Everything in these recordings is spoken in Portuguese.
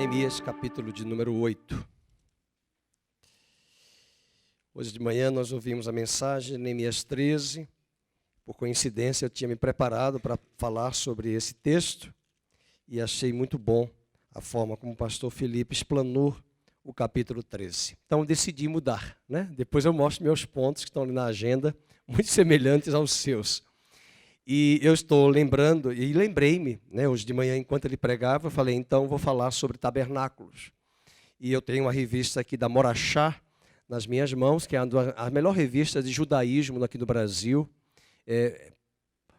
Neemias, capítulo de número 8. Hoje de manhã nós ouvimos a mensagem de Neemias 13. Por coincidência eu tinha me preparado para falar sobre esse texto e achei muito bom a forma como o pastor Felipe explanou o capítulo 13. Então eu decidi mudar, né? Depois eu mostro meus pontos que estão ali na agenda, muito semelhantes aos seus. E eu estou lembrando, e lembrei-me, né, hoje de manhã, enquanto ele pregava, eu falei, então vou falar sobre tabernáculos. E eu tenho uma revista aqui da Morachá nas minhas mãos, que é a melhor revista de judaísmo aqui do Brasil,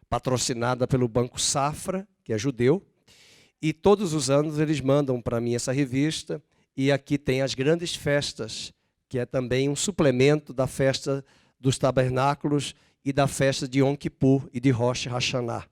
patrocinada pelo Banco Safra, que é judeu. E todos os anos eles mandam para mim essa revista, e aqui tem as grandes festas, que é também um suplemento da festa dos tabernáculos, e da festa de Yom Kippur e de Rosh Hashanah.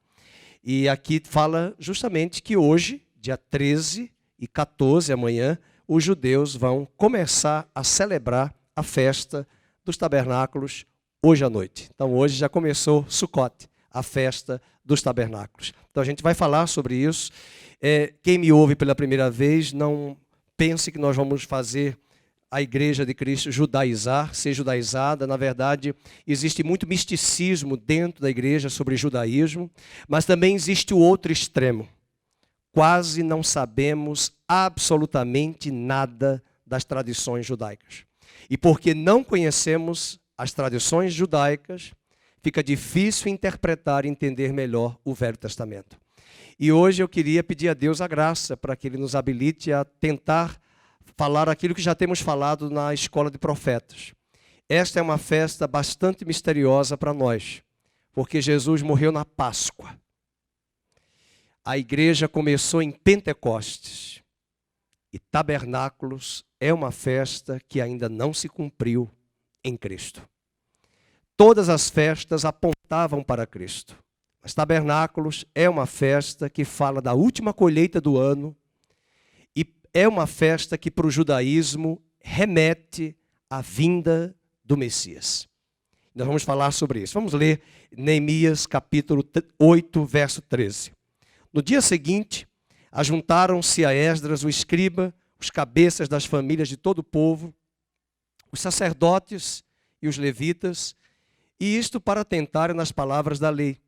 E aqui fala justamente que hoje, dia 13 e 14, amanhã, os judeus vão começar a celebrar a festa dos tabernáculos hoje à noite. Então hoje já começou Sukkot, a festa dos tabernáculos. Então a gente vai falar sobre isso. Quem me ouve pela primeira vez, não pense que nós vamos fazer a Igreja de Cristo ser judaizada. Na verdade, existe muito misticismo dentro da igreja sobre judaísmo, mas também existe o outro extremo. Quase não sabemos absolutamente nada das tradições judaicas. E porque não conhecemos as tradições judaicas, fica difícil interpretar e entender melhor o Velho Testamento. E hoje eu queria pedir a Deus a graça para que Ele nos habilite a tentar falar aquilo que já temos falado na escola de profetas. Esta é uma festa bastante misteriosa para nós, porque Jesus morreu na Páscoa. A igreja começou em Pentecostes. E tabernáculos é uma festa que ainda não se cumpriu em Cristo. Todas as festas apontavam para Cristo. Mas tabernáculos é uma festa que fala da última colheita do ano. É uma festa que para o judaísmo remete à vinda do Messias. Nós vamos falar sobre isso. Vamos ler Neemias capítulo 8, verso 13. No dia seguinte, ajuntaram-se a Esdras, o escriba, os cabeças das famílias de todo o povo, os sacerdotes e os levitas, e isto para tentarem nas palavras da lei.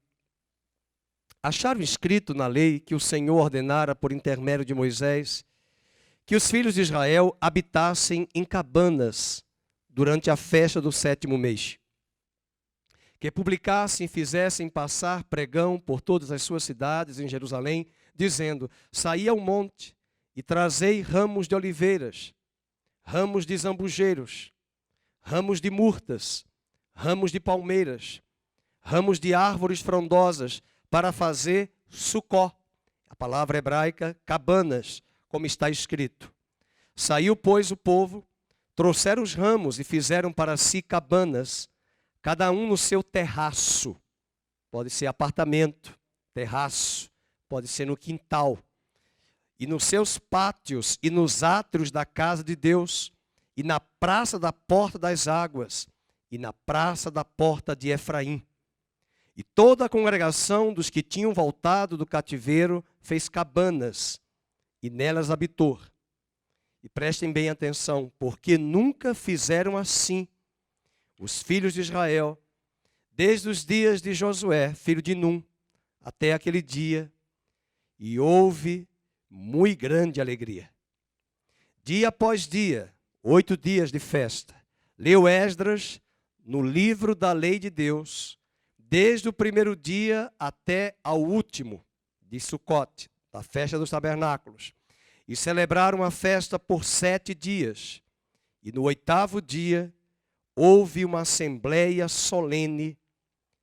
Acharam escrito na lei que o Senhor ordenara por intermédio de Moisés que os filhos de Israel habitassem em cabanas durante a festa do 7º mês. Que publicassem e fizessem passar pregão por todas as suas cidades em Jerusalém, dizendo, saí ao monte e trazei ramos de oliveiras, ramos de zambujeiros, ramos de murtas, ramos de palmeiras, ramos de árvores frondosas, para fazer sucó. A palavra hebraica, cabanas, como está escrito. Saiu, pois, o povo, trouxeram os ramos e fizeram para si cabanas, cada um no seu terraço. Pode ser apartamento, terraço, pode ser no quintal. E nos seus pátios e nos átrios da casa de Deus, e na praça da porta das águas, e na praça da porta de Efraim. E toda a congregação dos que tinham voltado do cativeiro fez cabanas, e nelas habitou. E prestem bem atenção, porque nunca fizeram assim os filhos de Israel, desde os dias de Josué, filho de Num, até aquele dia, e houve muito grande alegria. Dia após dia, 8 dias de festa, leu Esdras no livro da lei de Deus, desde o primeiro dia até ao último de Sukkot, da festa dos tabernáculos, e celebraram a festa por 7 dias. E no 8º dia, houve uma assembleia solene,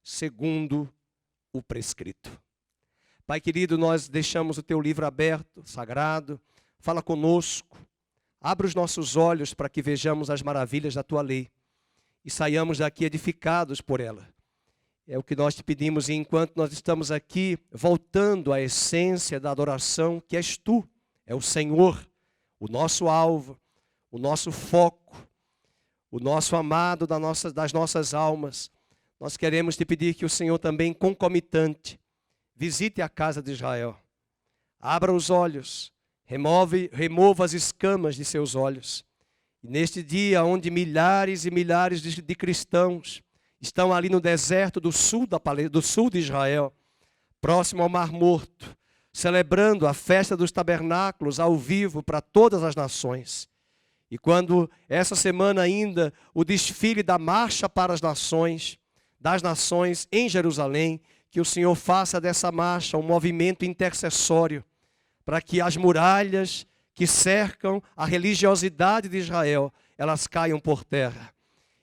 segundo o prescrito. Pai querido, nós deixamos o teu livro aberto, sagrado, fala conosco, abre os nossos olhos para que vejamos as maravilhas da tua lei, e saiamos daqui edificados por ela. É o que nós te pedimos, e enquanto nós estamos aqui, voltando à essência da adoração, que és tu, é o Senhor, o nosso alvo, o nosso foco, o nosso amado das nossas almas. Nós queremos te pedir que o Senhor também, concomitante, visite a casa de Israel. Abra os olhos remova as escamas de seus olhos. E neste dia, onde milhares e milhares de cristãos estão ali no deserto do sul de Israel, próximo ao Mar Morto, celebrando a festa dos tabernáculos ao vivo para todas as nações. E quando essa semana ainda o desfile da marcha para as nações, das nações em Jerusalém, que o Senhor faça dessa marcha um movimento intercessório, para que as muralhas que cercam a religiosidade de Israel, elas caiam por terra.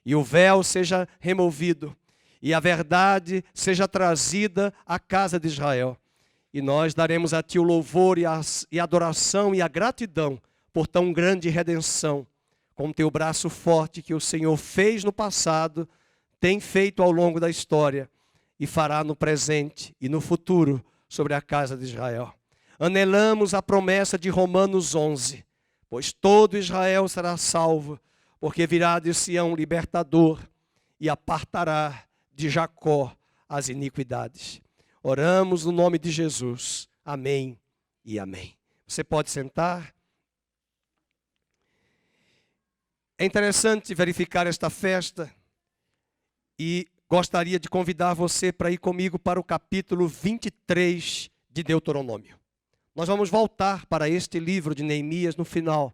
E o véu seja removido, e a verdade seja trazida à casa de Israel. E nós daremos a Ti o louvor e a adoração e a gratidão por tão grande redenção, com Teu braço forte que o Senhor fez no passado, tem feito ao longo da história, e fará no presente e no futuro sobre a casa de Israel. Anelamos a promessa de Romanos 11, pois todo Israel será salvo, porque virá de Sião um libertador e apartará de Jacó as iniquidades. Oramos no nome de Jesus. Amém e amém. Você pode sentar. É interessante verificar esta festa e gostaria de convidar você para ir comigo para o capítulo 23 de Deuteronômio. Nós vamos voltar para este livro de Neemias no final,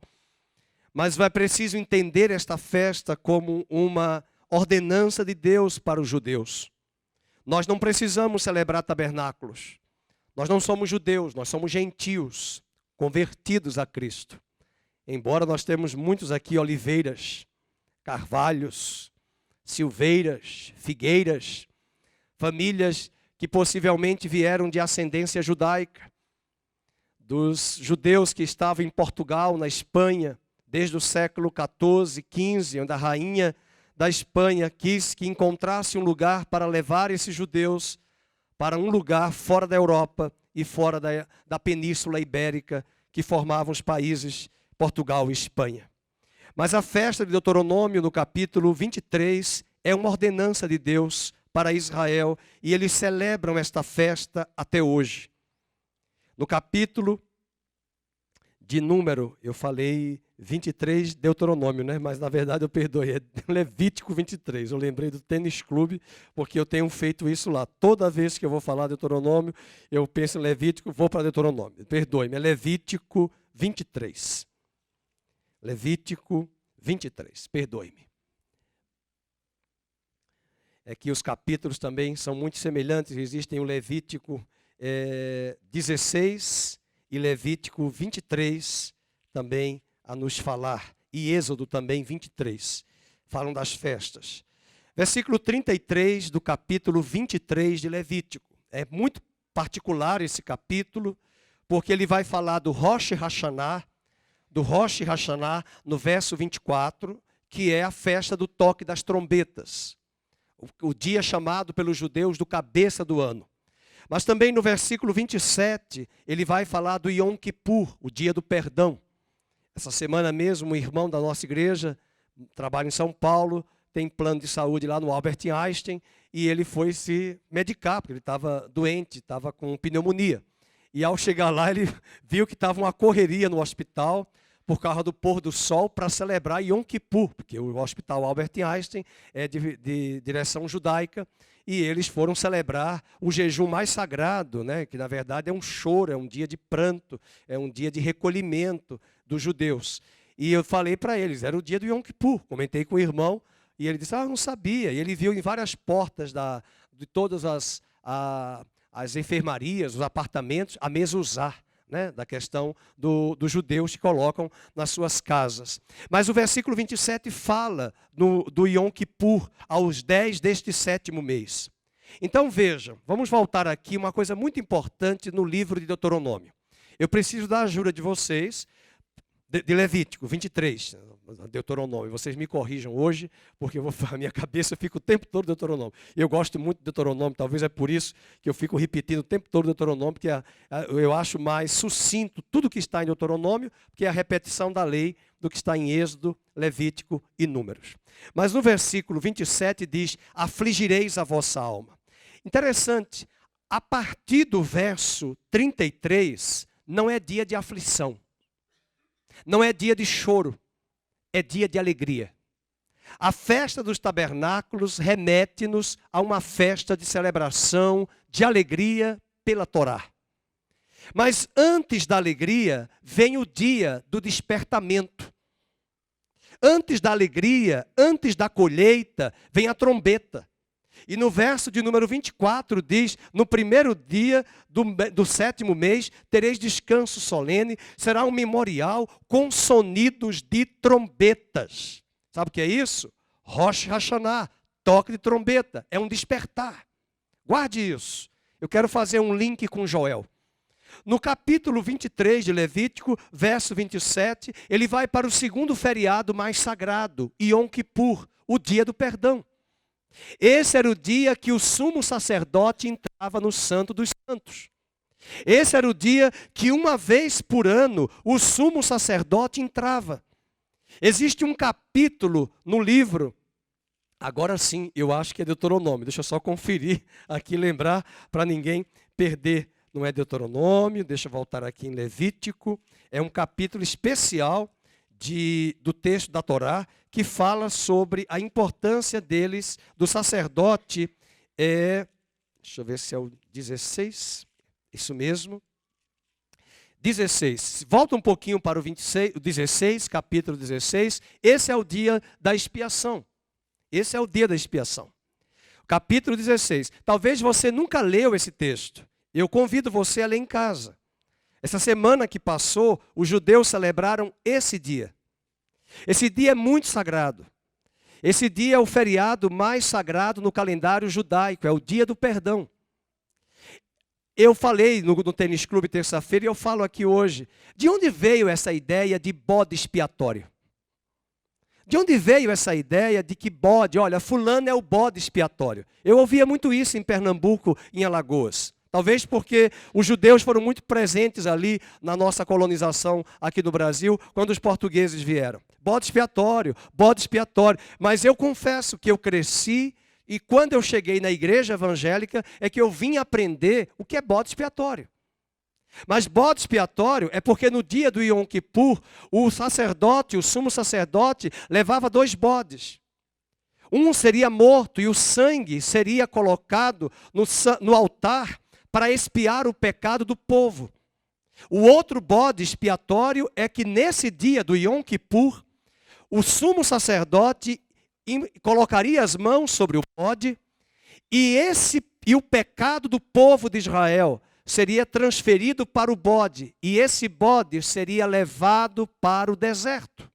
mas vai preciso entender esta festa como uma ordenança de Deus para os judeus. Nós não precisamos celebrar tabernáculos. Nós não somos judeus, nós somos gentios, convertidos a Cristo. Embora nós temos muitos aqui oliveiras, carvalhos, silveiras, figueiras, famílias que possivelmente vieram de ascendência judaica, dos judeus que estavam em Portugal, na Espanha, desde o século XIV, XV, onde a rainha da Espanha quis que encontrasse um lugar para levar esses judeus para um lugar fora da Europa e fora da Península Ibérica, que formavam os países Portugal e Espanha. Mas a festa de Deuteronômio, no capítulo 23, é uma ordenança de Deus para Israel, e eles celebram esta festa até hoje. No capítulo de número, eu falei 23 Deuteronômio, né? Mas na verdade eu perdoei, é Levítico 23. Eu lembrei do tênis clube, porque eu tenho feito isso lá. Toda vez que eu vou falar Deuteronômio, eu penso em Levítico, vou para Deuteronômio. Perdoe-me, é Levítico 23. Levítico 23, perdoe-me. É que os capítulos também são muito semelhantes, existem o Levítico 16 e Levítico 23 também a nos falar, e Êxodo também 23, falam das festas. Versículo 33 do capítulo 23 de Levítico. É muito particular esse capítulo, porque ele vai falar do Rosh Hashanah, no verso 24, que é a festa do toque das trombetas. O dia chamado pelos judeus do cabeça do ano. Mas também no versículo 27, ele vai falar do Yom Kippur, o dia do perdão. Essa semana mesmo, um irmão da nossa igreja, trabalha em São Paulo, tem plano de saúde lá no Albert Einstein, e ele foi se medicar, porque ele estava doente, estava com pneumonia. E ao chegar lá, ele viu que estava uma correria no hospital, por causa do pôr do sol, para celebrar Yom Kippur, porque o Hospital Albert Einstein é de direção judaica, e eles foram celebrar o jejum mais sagrado, né, que na verdade é um choro, é um dia de pranto, é um dia de recolhimento dos judeus. E eu falei para eles, era o dia do Yom Kippur, comentei com o irmão, e ele disse, eu não sabia. E ele viu em várias portas de todas as enfermarias, os apartamentos, a mezuzá, né, da questão dos judeus que colocam nas suas casas. Mas o versículo 27 fala do Yom Kippur aos 10 deste 7º mês. Então vejam, vamos voltar aqui uma coisa muito importante no livro de Deuteronômio. Eu preciso da ajuda de vocês, de Levítico 23, Deuteronômio. Vocês me corrijam hoje, porque a minha cabeça fica o tempo todo Deuteronômio. Eu gosto muito de Deuteronômio, talvez é por isso que eu fico repetindo o tempo todo Deuteronômio, porque eu acho mais sucinto tudo que está em Deuteronômio, que é a repetição da lei do que está em Êxodo, Levítico e Números. Mas no versículo 27 diz, afligireis a vossa alma. Interessante, a partir do verso 33, não é dia de aflição. Não é dia de choro, é dia de alegria. A festa dos tabernáculos remete-nos a uma festa de celebração, de alegria pela Torá. Mas antes da alegria, vem o dia do despertamento. Antes da alegria, antes da colheita, vem a trombeta. E no verso de número 24 diz, no primeiro dia do 7º mês, tereis descanso solene, será um memorial com sonidos de trombetas. Sabe o que é isso? Rosh Hashanah, toque de trombeta, é um despertar. Guarde isso. Eu quero fazer um link com Joel. No capítulo 23 de Levítico, verso 27, ele vai para o segundo feriado mais sagrado, Yom Kippur, o dia do perdão. Esse era o dia que o sumo sacerdote entrava no Santo dos Santos. Esse era o dia que uma vez por ano o sumo sacerdote entrava. Existe um capítulo no livro, agora sim, eu acho que é Deuteronômio, deixa eu só conferir aqui, lembrar para ninguém perder. Não é Deuteronômio, deixa eu voltar aqui em Levítico, é um capítulo especial do texto da Torá, que fala sobre a importância deles, do sacerdote, deixa eu ver se é o 16, isso mesmo, 16, volta um pouquinho para o 26, o 16, capítulo 16, esse é o dia da expiação, esse é o dia da expiação, capítulo 16, talvez você nunca leu esse texto, eu convido você a ler em casa. Essa semana que passou, os judeus celebraram esse dia. Esse dia é muito sagrado. Esse dia é o feriado mais sagrado no calendário judaico, é o dia do perdão. Eu falei no Tênis Clube terça-feira e eu falo aqui hoje. De onde veio essa ideia de bode expiatório? De onde veio essa ideia de que bode, olha, fulano é o bode expiatório? Eu ouvia muito isso em Pernambuco, em Alagoas. Talvez porque os judeus foram muito presentes ali na nossa colonização aqui no Brasil, quando os portugueses vieram. Bode expiatório, bode expiatório. Mas eu confesso que eu cresci e quando eu cheguei na igreja evangélica é que eu vim aprender o que é bode expiatório. Mas bode expiatório é porque no dia do Yom Kippur, o sacerdote, o sumo sacerdote, levava 2 bodes. Um seria morto e o sangue seria colocado no altar para expiar o pecado do povo. O outro bode expiatório é que nesse dia do Yom Kippur, o sumo sacerdote colocaria as mãos sobre o bode e o pecado do povo de Israel seria transferido para o bode e esse bode seria levado para o deserto.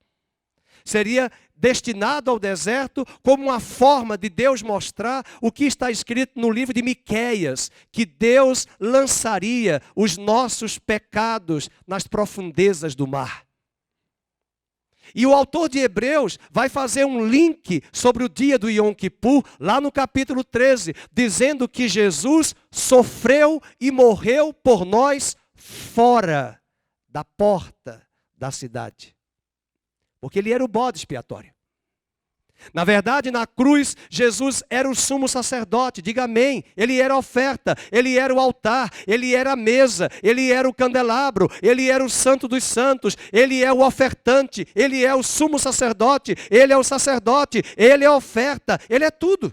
Seria destinado ao deserto como uma forma de Deus mostrar o que está escrito no livro de Miqueias, que Deus lançaria os nossos pecados nas profundezas do mar. E o autor de Hebreus vai fazer um link sobre o dia do Yom Kippur, lá no capítulo 13, dizendo que Jesus sofreu e morreu por nós fora da porta da cidade. Porque ele era o bode expiatório. Na verdade, na cruz, Jesus era o sumo sacerdote, diga amém. Ele era a oferta, ele era o altar, ele era a mesa, ele era o candelabro, ele era o santo dos santos, ele é o ofertante, ele é o sumo sacerdote, ele é o sacerdote, ele é a oferta, ele é tudo.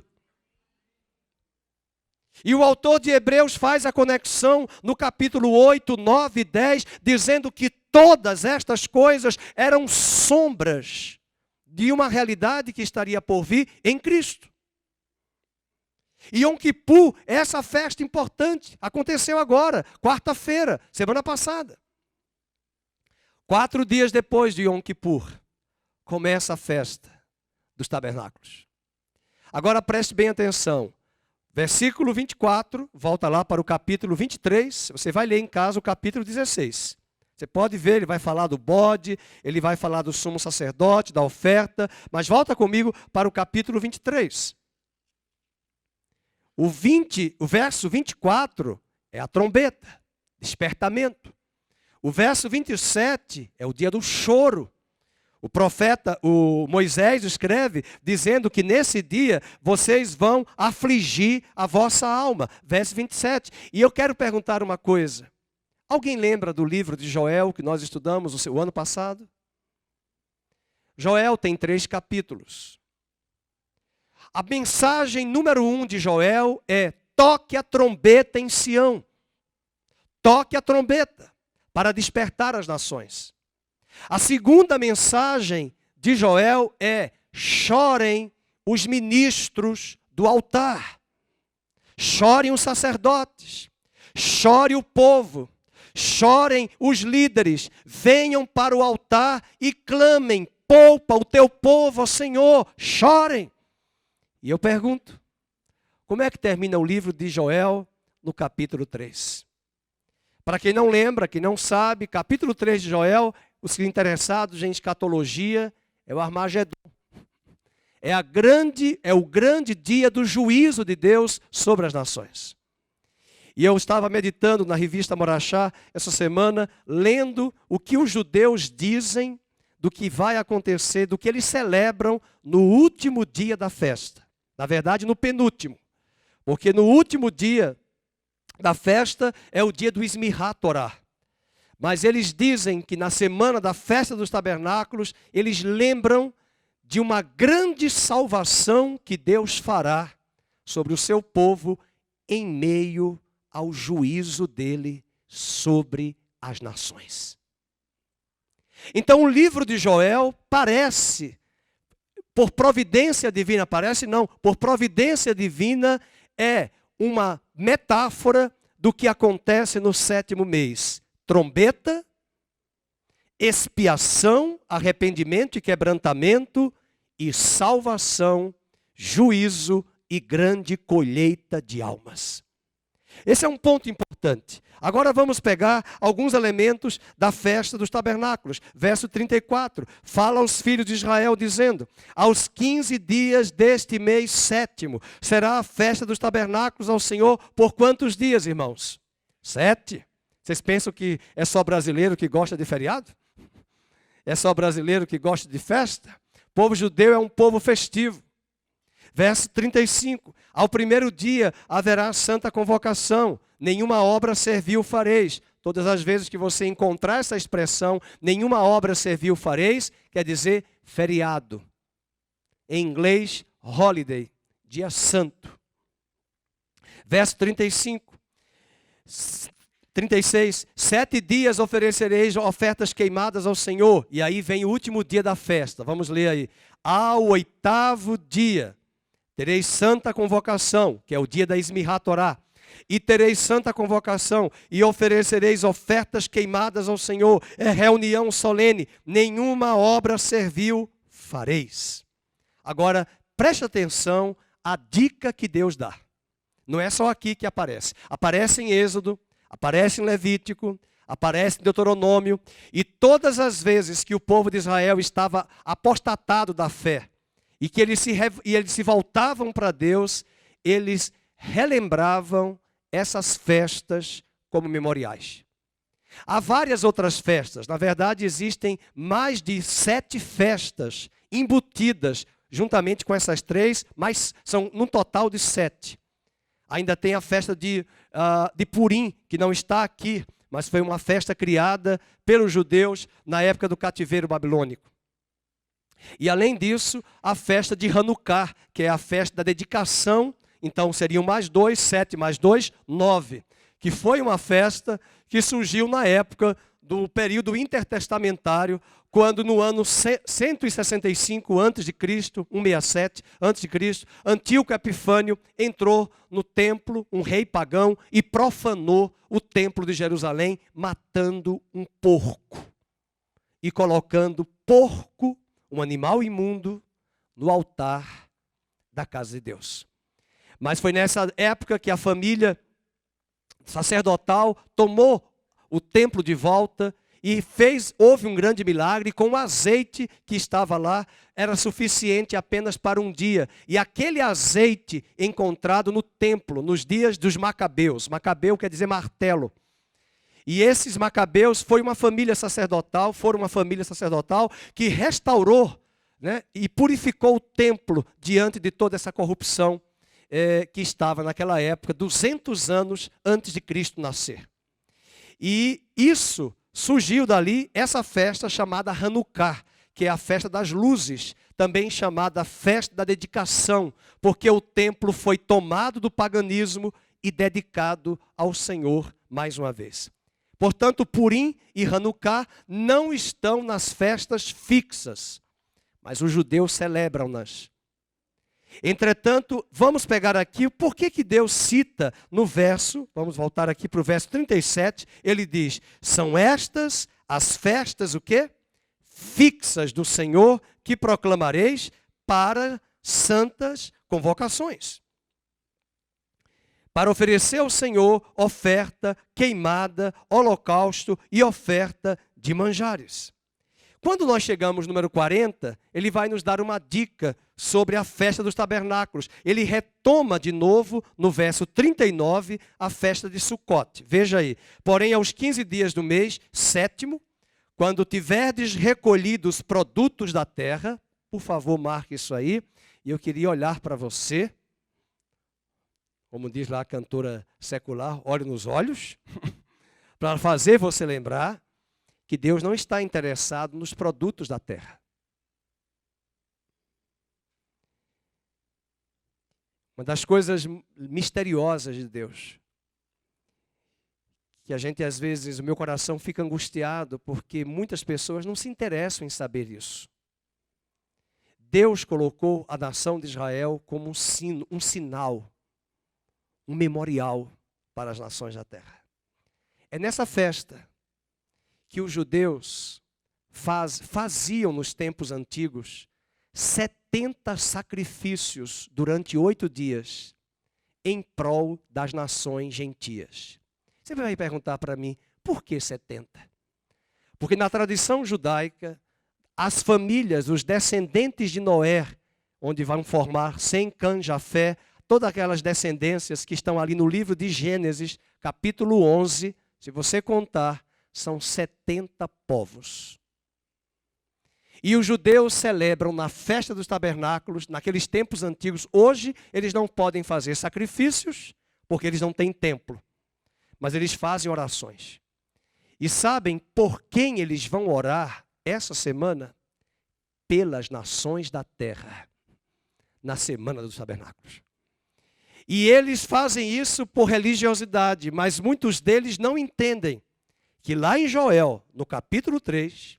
E o autor de Hebreus faz a conexão no capítulo 8, 9 e 10, dizendo que todas estas coisas eram sombras de uma realidade que estaria por vir em Cristo. E Yom Kippur é essa festa importante. Aconteceu agora, quarta-feira, semana passada. 4 dias depois de Yom Kippur, começa a festa dos tabernáculos. Agora preste bem atenção. Versículo 24, volta lá para o capítulo 23, você vai ler em casa o capítulo 16. Você pode ver, ele vai falar do bode, ele vai falar do sumo sacerdote, da oferta, mas volta comigo para o capítulo 23. O verso 24 é a trombeta, despertamento. O verso 27 é o dia do choro. O Moisés escreve dizendo que nesse dia vocês vão afligir a vossa alma. Verso 27. E eu quero perguntar uma coisa. Alguém lembra do livro de Joel que nós estudamos o ano passado? Joel tem 3 capítulos. A mensagem número 1 de Joel é: toque a trombeta em Sião. Toque a trombeta para despertar as nações. A segunda mensagem de Joel é: chorem os ministros do altar. Chorem os sacerdotes. Chore o povo. Chorem os líderes. Venham para o altar e clamem: poupa o teu povo, ó Senhor. Chorem. E eu pergunto, como é que termina o livro de Joel no capítulo 3? Para quem não lembra, quem não sabe, capítulo 3 de Joel, os interessados em escatologia, é o Armagedon. É o grande dia do juízo de Deus sobre as nações. E eu estava meditando na revista Morachá essa semana, lendo o que os judeus dizem do que vai acontecer, do que eles celebram no último dia da festa. Na verdade, no penúltimo. Porque no último dia da festa é o dia do Esmirrat Torá. Mas eles dizem que na semana da festa dos tabernáculos, eles lembram de uma grande salvação que Deus fará sobre o seu povo em meio ao juízo dele sobre as nações. Então o livro de Joel parece, por providência divina, por providência divina, é uma metáfora do que acontece no 7º mês. Trombeta, expiação, arrependimento e quebrantamento, e salvação, juízo e grande colheita de almas. Esse é um ponto importante. Agora vamos pegar alguns elementos da festa dos tabernáculos. Verso 34, fala aos filhos de Israel dizendo: aos 15 dias deste mês 7º, será a festa dos tabernáculos ao Senhor por quantos dias, irmãos? 7. Vocês pensam que é só brasileiro que gosta de feriado? É só brasileiro que gosta de festa? O povo judeu é um povo festivo. Verso 35, ao primeiro dia haverá santa convocação, nenhuma obra servil fareis. Todas as vezes que você encontrar essa expressão, nenhuma obra servil fareis, quer dizer feriado. Em inglês, holiday, dia santo. Verso 36, 7 dias oferecereis ofertas queimadas ao Senhor. E aí vem o último dia da festa, vamos ler aí. Ao 8º dia, tereis santa convocação, que é o dia da Esmirrat Torá. E tereis santa convocação, e oferecereis ofertas queimadas ao Senhor. É reunião solene, nenhuma obra servil fareis. Agora, preste atenção à dica que Deus dá. Não é só aqui que aparece. Aparece em Êxodo, aparece em Levítico, aparece em Deuteronômio. E todas as vezes que o povo de Israel estava apostatado da fé, e que eles se voltavam para Deus, eles relembravam essas festas como memoriais. Há várias outras festas. Na verdade, existem mais de 7 festas embutidas, juntamente com essas 3, mas são num total de 7. Ainda tem a festa de Purim, que não está aqui, mas foi uma festa criada pelos judeus na época do cativeiro babilônico. E além disso, a festa de Hanukkah, que é a festa da dedicação, então seriam mais 2, 7 mais 2, 9. Que foi uma festa que surgiu na época do período intertestamentário, quando no ano 165 a.C., 167 a.C., Antíoco Epifânio entrou no templo, um rei pagão, e profanou o templo de Jerusalém, matando um porco. E colocando porco, um animal imundo, no altar da casa de Deus. Mas foi nessa época que a família sacerdotal tomou o templo de volta e houve um grande milagre. Com o azeite que estava lá, era suficiente apenas para um dia. E aquele azeite encontrado no templo, nos dias dos Macabeus. Macabeu quer dizer martelo. E esses Macabeus foram uma família sacerdotal que restaurou, né, e purificou o templo diante de toda essa corrupção que estava naquela época, 200 anos antes de Cristo nascer. E isso surgiu dali, essa festa chamada Hanukkah, que é a festa das luzes, também chamada festa da dedicação, porque o templo foi tomado do paganismo e dedicado ao Senhor mais uma vez. Portanto, Purim e Hanukkah não estão nas festas fixas, mas os judeus celebram-nas. Entretanto, vamos pegar aqui, por que Deus cita no verso, vamos voltar aqui para o verso 37, ele diz, são estas as festas, o quê? Fixas do Senhor, que proclamareis para santas convocações. Para oferecer ao Senhor oferta queimada, holocausto e oferta de manjares. Quando nós chegamos no número 40, ele vai nos dar uma dica sobre a festa dos tabernáculos. Ele retoma de novo, no verso 39, a festa de Sucote. Veja aí. Porém, aos 15 dias do mês, 7º, quando tiverdes recolhido os produtos da terra, por favor, marque isso aí. E eu queria olhar para você, como diz lá a cantora secular, olhe nos olhos, para fazer você lembrar que Deus não está interessado nos produtos da terra. Uma das coisas misteriosas de Deus, que a gente às vezes, o meu coração fica angustiado, porque muitas pessoas não se interessam em saber isso. Deus colocou a nação de Israel como um sinal, um memorial para as nações da terra. É nessa festa que os judeus faziam nos tempos antigos 70 sacrifícios durante 8 dias em prol das nações gentias. Você vai perguntar para mim, por que 70? Porque na tradição judaica, as famílias, os descendentes de Noé, onde vão formar Sem, Cã, Jafé, todas aquelas descendências que estão ali no livro de Gênesis, capítulo 11, se você contar, são 70 povos. E os judeus celebram na festa dos tabernáculos, naqueles tempos antigos. Hoje, eles não podem fazer sacrifícios, porque eles não têm templo. Mas eles fazem orações. E sabem por quem eles vão orar essa semana? Pelas nações da terra, na semana dos tabernáculos. E eles fazem isso por religiosidade, mas muitos deles não entendem que lá em Joel, no capítulo 3,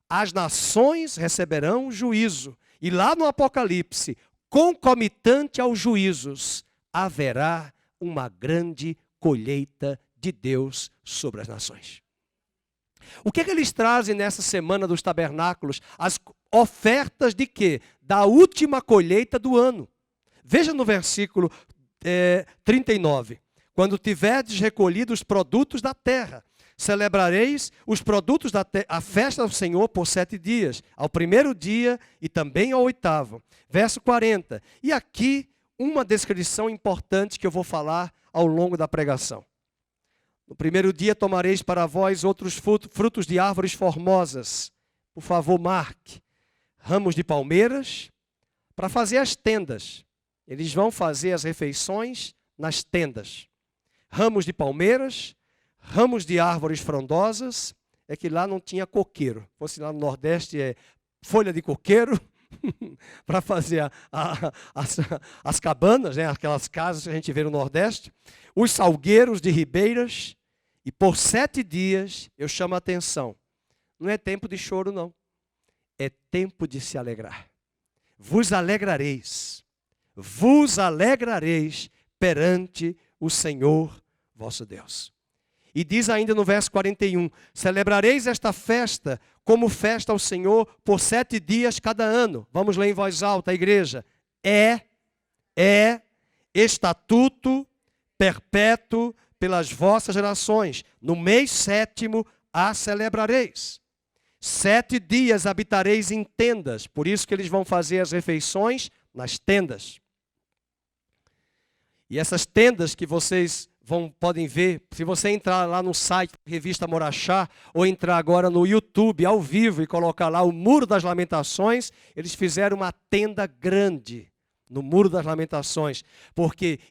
as nações receberão juízo. E lá no Apocalipse, concomitante aos juízos, haverá uma grande colheita de Deus sobre as nações. O que eles trazem nessa semana dos tabernáculos? As ofertas de quê? Da última colheita do ano. Veja no versículo 39. Quando tiverdes recolhido os produtos da terra, celebrareis os produtos da terra, a festa do Senhor por 7 dias, ao primeiro dia e também ao 8º. Verso 40. E aqui uma descrição importante que eu vou falar ao longo da pregação. No primeiro dia tomareis para vós outros frutos de árvores formosas. Por favor, marque. Ramos de palmeiras para fazer as tendas. Eles vão fazer as refeições nas tendas. Ramos de palmeiras, ramos de árvores frondosas. É que lá não tinha coqueiro. Fosse lá no Nordeste é folha de coqueiro para fazer as cabanas, né? Aquelas casas que a gente vê no Nordeste. Os salgueiros de ribeiras. E por 7 dias eu chamo a atenção. Não é tempo de choro, não. É tempo de se alegrar. Vos alegrareis perante o Senhor vosso Deus. E diz ainda no verso 41, celebrareis esta festa como festa ao Senhor por 7 dias cada ano. Vamos ler em voz alta, a igreja. É estatuto perpétuo pelas vossas gerações. No mês 7º a celebrareis. 7 dias habitareis em tendas. Por isso que eles vão fazer as refeições nas tendas. E essas tendas que vocês podem ver, se você entrar lá no site Revista Morachá, ou entrar agora no YouTube ao vivo e colocar lá o Muro das Lamentações, eles fizeram uma tenda grande no Muro das Lamentações.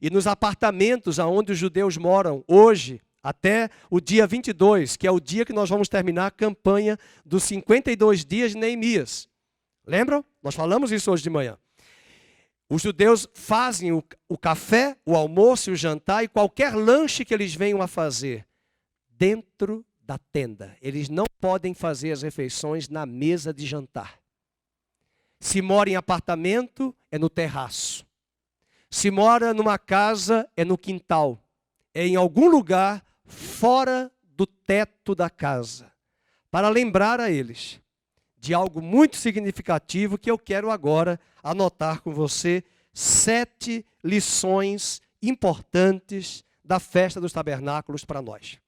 E nos apartamentos onde os judeus moram hoje, até o dia 22, que é o dia que nós vamos terminar a campanha dos 52 dias de Neemias. Lembram? Nós falamos isso hoje de manhã. Os judeus fazem o café, o almoço e o jantar e qualquer lanche que eles venham a fazer dentro da tenda. Eles não podem fazer as refeições na mesa de jantar. Se mora em apartamento, é no terraço. Se mora numa casa, é no quintal. É em algum lugar fora do teto da casa. Para lembrar a eles de algo muito significativo que eu quero agora anotar com você 7 lições importantes da festa dos tabernáculos para nós.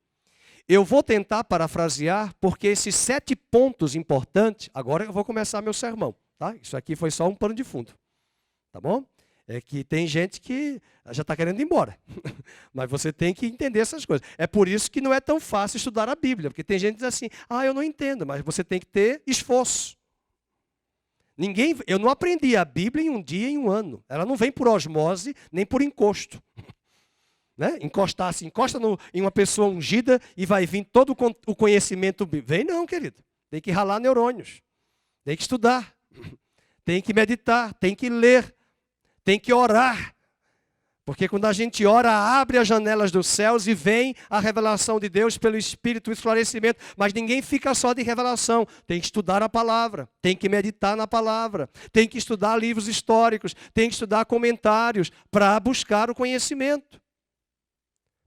Eu vou tentar parafrasear, porque esses 7 pontos importantes, agora eu vou começar meu sermão, tá? Isso aqui foi só um pano de fundo, tá bom? É que tem gente que já está querendo ir embora, mas você tem que entender essas coisas. É por isso que não é tão fácil estudar a Bíblia, porque tem gente que diz assim, eu não entendo, mas você tem que ter esforço. Eu não aprendi a Bíblia em um dia, em um ano. Ela não vem por osmose, nem por encosto. Né? Encosta em uma pessoa ungida e vai vir todo o conhecimento bíblico. Vem não, querido. Tem que ralar neurônios. Tem que estudar. Tem que meditar. Tem que ler. Tem que orar. Porque quando a gente ora, abre as janelas dos céus e vem a revelação de Deus pelo Espírito, o esclarecimento. Mas ninguém fica só de revelação. Tem que estudar a palavra. Tem que meditar na palavra. Tem que estudar livros históricos. Tem que estudar comentários para buscar o conhecimento.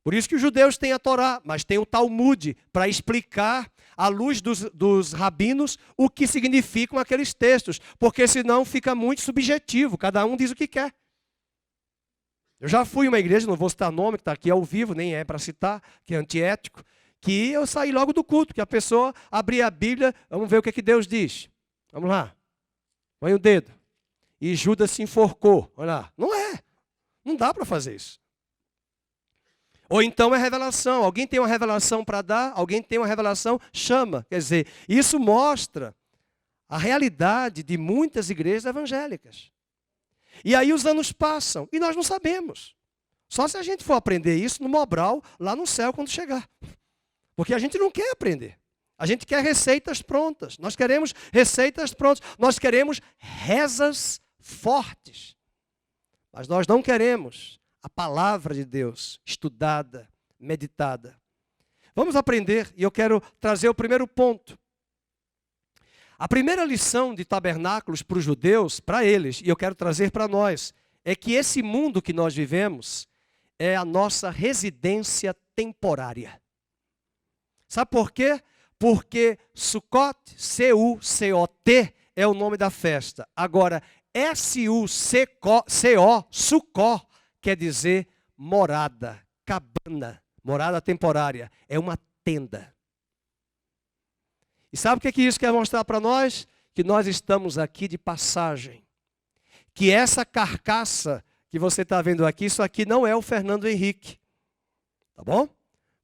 Por isso que os judeus têm a Torá, mas tem o Talmud para explicar, à luz dos rabinos, o que significam aqueles textos. Porque senão fica muito subjetivo, cada um diz o que quer. Eu já fui em uma igreja, não vou citar nome, que está aqui ao vivo, nem é para citar, que é antiético, que eu saí logo do culto, que a pessoa abria a Bíblia, vamos ver o que, que Deus diz. Vamos lá, põe o dedo. E Judas se enforcou. Olha lá, não dá para fazer isso. Ou então é revelação. Alguém tem uma revelação para dar? Alguém tem uma revelação? Chama. Quer dizer, isso mostra a realidade de muitas igrejas evangélicas. E aí os anos passam e nós não sabemos. Só se a gente for aprender isso no Mobral, lá no céu, quando chegar. Porque a gente não quer aprender. A gente quer receitas prontas. Nós queremos receitas prontas. Nós queremos rezas fortes. Mas nós não queremos a palavra de Deus, estudada, meditada. Vamos aprender, e eu quero trazer o primeiro ponto. A primeira lição de tabernáculos para os judeus, para eles, e eu quero trazer para nós, é que esse mundo que nós vivemos é a nossa residência temporária. Sabe por quê? Porque Sukkot, C-U-C-O-T, é o nome da festa. Agora, S-U-C-O, Sukkot, quer dizer morada, cabana, morada temporária. É uma tenda. E sabe o que isso quer mostrar para nós? Que nós estamos aqui de passagem. Que essa carcaça que você está vendo aqui, isso aqui não é o Fernando Henrique. Tá bom?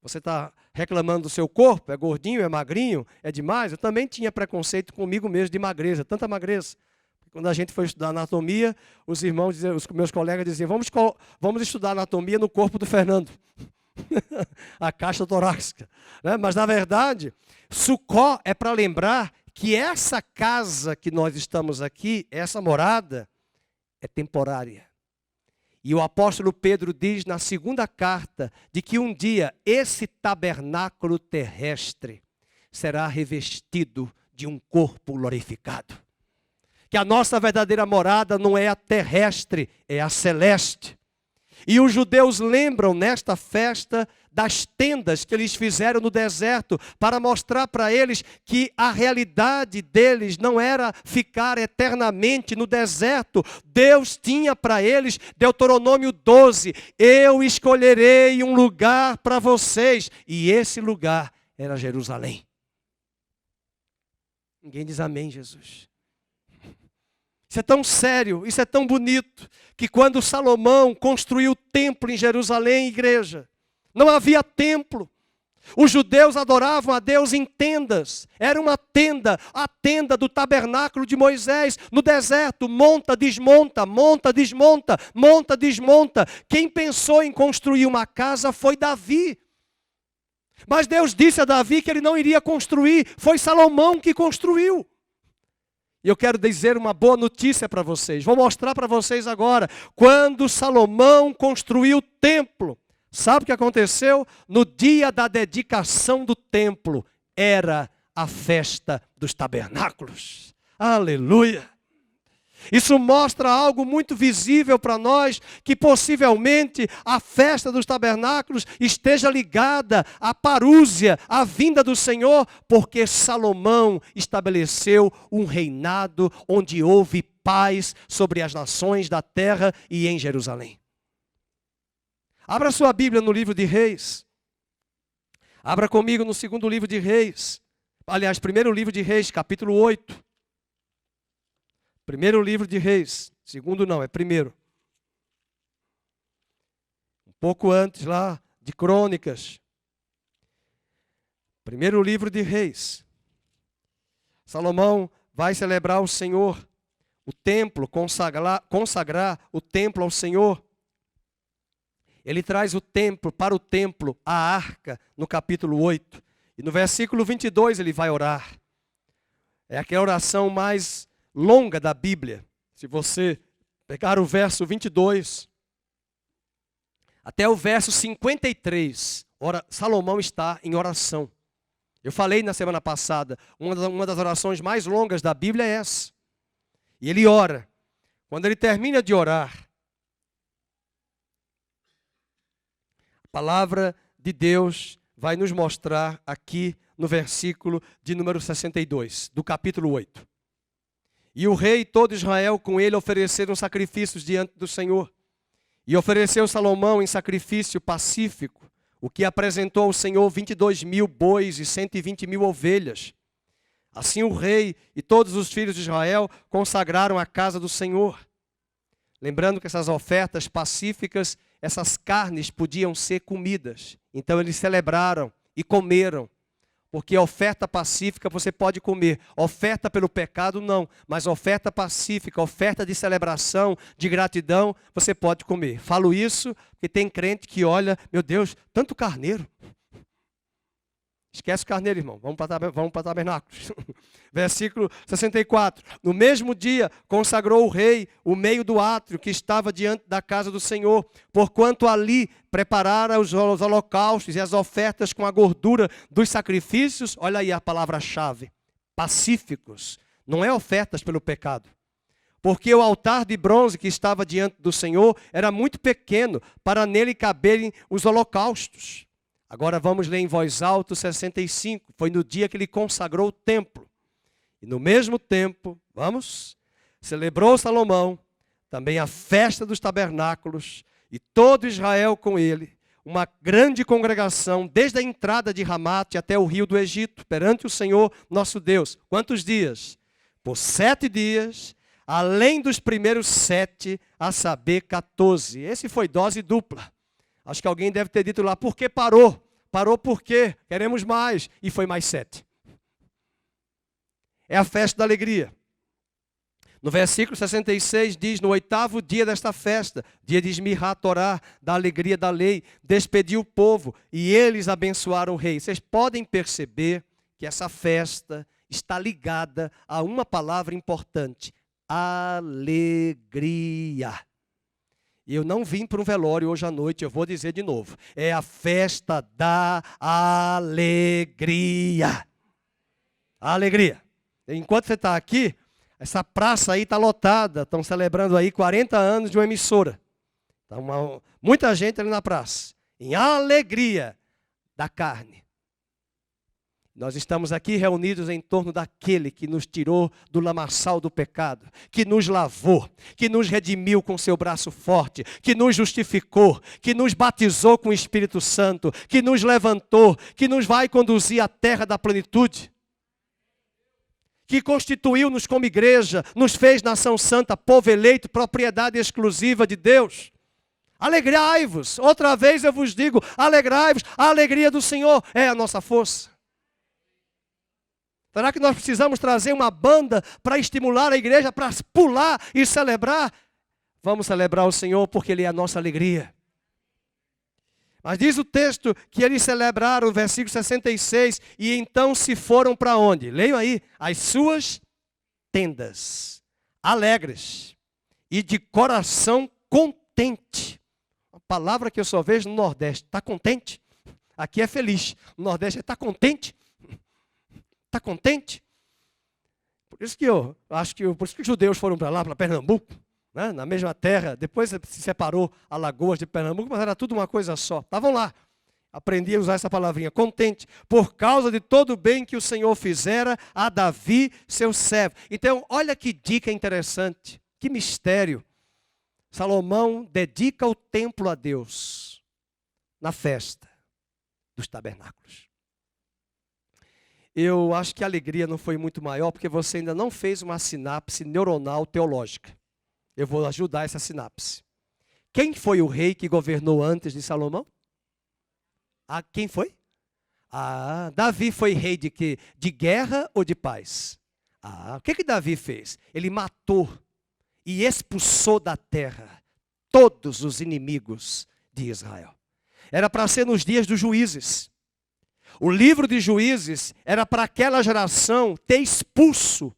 Você está reclamando do seu corpo, é gordinho, é magrinho, é demais. Eu também tinha preconceito comigo mesmo de magreza, tanta magreza. Quando a gente foi estudar anatomia, os irmãos, os meus colegas diziam, vamos estudar anatomia no corpo do Fernando. A caixa torácica. Né? Mas, na verdade, Sukkot é para lembrar que essa casa que nós estamos aqui, essa morada, é temporária. E o apóstolo Pedro diz na segunda carta de que um dia esse tabernáculo terrestre será revestido de um corpo glorificado. Que a nossa verdadeira morada não é a terrestre, é a celeste. E os judeus lembram nesta festa das tendas que eles fizeram no deserto para mostrar para eles que a realidade deles não era ficar eternamente no deserto. Deus tinha para eles, Deuteronômio 12, eu escolherei um lugar para vocês. E esse lugar era Jerusalém. Ninguém diz amém, Jesus. Isso é tão sério, isso é tão bonito, que quando Salomão construiu o templo em Jerusalém, igreja, não havia templo. Os judeus adoravam a Deus em tendas. Era uma tenda, a tenda do tabernáculo de Moisés, no deserto. Monta, desmonta, monta, desmonta, monta, desmonta. Quem pensou em construir uma casa foi Davi. Mas Deus disse a Davi que ele não iria construir, foi Salomão que construiu. E eu quero dizer uma boa notícia para vocês. Vou mostrar para vocês agora. Quando Salomão construiu o templo, sabe o que aconteceu? No dia da dedicação do templo, era a festa dos tabernáculos. Aleluia! Isso mostra algo muito visível para nós, que possivelmente a festa dos tabernáculos esteja ligada à parúzia, à vinda do Senhor, porque Salomão estabeleceu um reinado onde houve paz sobre as nações da terra e em Jerusalém. Abra sua Bíblia no livro de Reis. Abra comigo no segundo livro de Reis. Aliás, primeiro livro de Reis, capítulo 8. Primeiro livro de Reis, segundo não, é primeiro. Um pouco antes lá de Crônicas. Primeiro livro de Reis. Salomão vai celebrar o Senhor, o templo, consagrar o templo ao Senhor. Ele traz o templo, para o templo, a arca, no capítulo 8. E no versículo 22 ele vai orar. É aquela oração mais longa da Bíblia. Se você pegar o verso 22 até o verso 53, Salomão está em oração. Eu falei na semana passada, uma das orações mais longas da Bíblia é essa. E ele ora. Quando ele termina de orar, a palavra de Deus vai nos mostrar aqui no versículo de número 62, do capítulo 8. E o rei e todo Israel com ele ofereceram sacrifícios diante do Senhor. E ofereceu Salomão em sacrifício pacífico, o que apresentou ao Senhor 22.000 bois e 120.000 ovelhas. Assim o rei e todos os filhos de Israel consagraram a casa do Senhor. Lembrando que essas ofertas pacíficas, essas carnes podiam ser comidas. Então eles celebraram e comeram. Porque oferta pacífica você pode comer, oferta pelo pecado não, mas oferta pacífica, oferta de celebração, de gratidão, você pode comer. Falo isso porque tem crente que olha, meu Deus, tanto carneiro. Esquece o carneiro, irmão, vamos para tabernáculos. Versículo 64. No mesmo dia consagrou o rei o meio do átrio que estava diante da casa do Senhor, porquanto ali preparara os holocaustos e as ofertas com a gordura dos sacrifícios. Olha aí a palavra-chave, pacíficos, não é ofertas pelo pecado. Porque o altar de bronze que estava diante do Senhor era muito pequeno para nele caberem os holocaustos. Agora vamos ler em voz alta o 65. Foi no dia que ele consagrou o templo. E no mesmo tempo, celebrou Salomão também a festa dos tabernáculos e todo Israel com ele, uma grande congregação, desde a entrada de Ramate até o rio do Egito, perante o Senhor nosso Deus. Quantos dias? Por 7 dias, além dos primeiros 7, a saber 14. Esse foi dose dupla. Acho que alguém deve ter dito lá, por que parou? Parou por quê? Queremos mais. E foi mais 7. É a festa da alegria. No versículo 66 diz, no 8º dia desta festa, dia de Esmirrat Torá, da alegria da lei, despediu o povo e eles abençoaram o rei. Vocês podem perceber que essa festa está ligada a uma palavra importante, alegria. E eu não vim para um velório hoje à noite, eu vou dizer de novo. É a festa da alegria. A alegria. Enquanto você está aqui, essa praça aí está lotada. Estão celebrando aí 40 anos de uma emissora. Então, muita gente ali na praça. Em alegria da carne. Nós estamos aqui reunidos em torno daquele que nos tirou do lamaçal do pecado, que nos lavou, que nos redimiu com seu braço forte, que nos justificou, que nos batizou com o Espírito Santo, que nos levantou, que nos vai conduzir à terra da plenitude, que constituiu-nos como igreja, nos fez nação santa, povo eleito, propriedade exclusiva de Deus. Alegrai-vos, outra vez eu vos digo, alegrai-vos, a alegria do Senhor é a nossa força. Será que nós precisamos trazer uma banda para estimular a igreja, para pular e celebrar? Vamos celebrar o Senhor porque Ele é a nossa alegria. Mas diz o texto que eles celebraram, versículo 66, e então se foram para onde? Leiam aí, as suas tendas, alegres e de coração contente. Uma palavra que eu só vejo no Nordeste. Está contente? Aqui é feliz. No Nordeste é está contente? Está contente? Por isso que eu acho que por isso que os judeus foram para lá, para Pernambuco, né? Na mesma terra. Depois se separou Alagoas de Pernambuco, mas era tudo uma coisa só. Estavam lá. Aprendi a usar essa palavrinha, contente, por causa de todo o bem que o Senhor fizera a Davi, seu servo. Então, olha que dica interessante, que mistério. Salomão dedica o templo a Deus na festa dos tabernáculos. Eu acho que a alegria não foi muito maior, porque você ainda não fez uma sinapse neuronal teológica. Eu vou ajudar essa sinapse. Quem foi o rei que governou antes de Salomão? Quem foi? Davi foi rei de quê? De guerra ou de paz? O que Davi fez? Ele matou e expulsou da terra todos os inimigos de Israel. Era para ser nos dias dos juízes. O livro de Juízes era para aquela geração ter expulso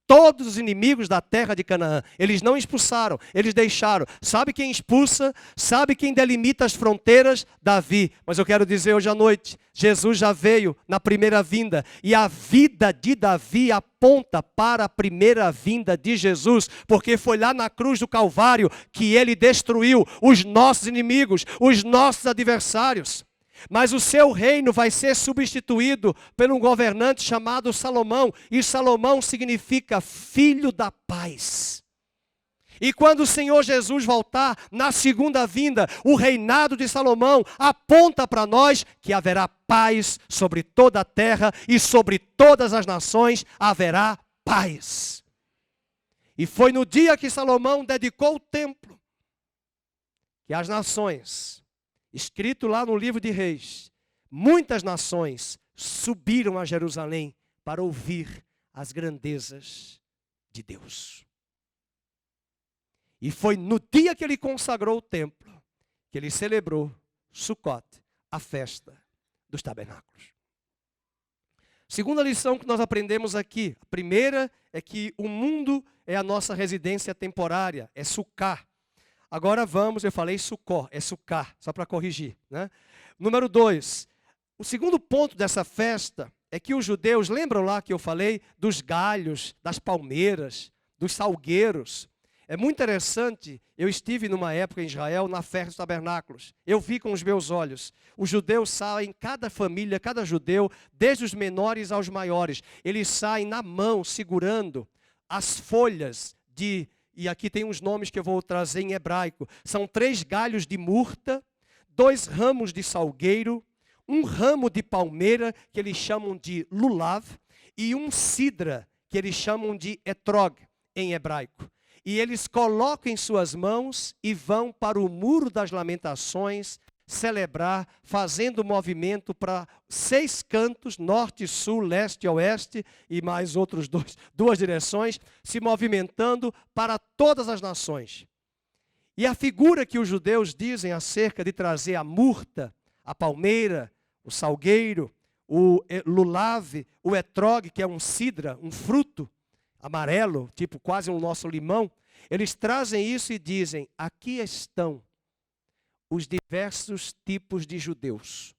todos os inimigos da terra de Canaã. Eles não expulsaram, eles deixaram. Sabe quem expulsa? Sabe quem delimita as fronteiras? Davi. Mas eu quero dizer hoje à noite, Jesus já veio na primeira vinda. E a vida de Davi aponta para a primeira vinda de Jesus. Porque foi lá na cruz do Calvário que ele destruiu os nossos inimigos, os nossos adversários. Mas o seu reino vai ser substituído por um governante chamado Salomão. E Salomão significa filho da paz. E quando o Senhor Jesus voltar na segunda vinda, o reinado de Salomão aponta para nós que haverá paz sobre toda a terra e sobre todas as nações haverá paz. E foi no dia que Salomão dedicou o templo que as nações, escrito lá no livro de Reis, muitas nações subiram a Jerusalém para ouvir as grandezas de Deus. E foi no dia que ele consagrou o templo, que ele celebrou Sukkot, a festa dos tabernáculos. Segunda lição que nós aprendemos aqui. A primeira é que o mundo é a nossa residência temporária, é Sukkah. Agora vamos, eu falei Sukkot, é Sukkah, só para corrigir, né? Número 2, o segundo ponto dessa festa é que os judeus, lembram lá que eu falei dos galhos, das palmeiras, dos salgueiros? É muito interessante, eu estive numa época em Israel, na festa dos tabernáculos. Eu vi com os meus olhos. Os judeus saem, cada família, cada judeu, desde os menores aos maiores, eles saem na mão, segurando as folhas de... E aqui tem uns nomes que eu vou trazer em hebraico. São 3 galhos de murta, 2 ramos de salgueiro, um ramo de palmeira, que eles chamam de lulav, e um sidra, que eles chamam de etrog, em hebraico. E eles colocam em suas mãos e vão para o Muro das Lamentações celebrar, fazendo movimento para 6 cantos, norte, sul, leste e oeste, e mais outros 2 direções, se movimentando para todas as nações. E a figura que os judeus dizem acerca de trazer a murta, a palmeira, o salgueiro, o lulav, o etrog, que é um sidra, um fruto amarelo, tipo quase um nosso limão, eles trazem isso e dizem, aqui estão os diversos tipos de judeus.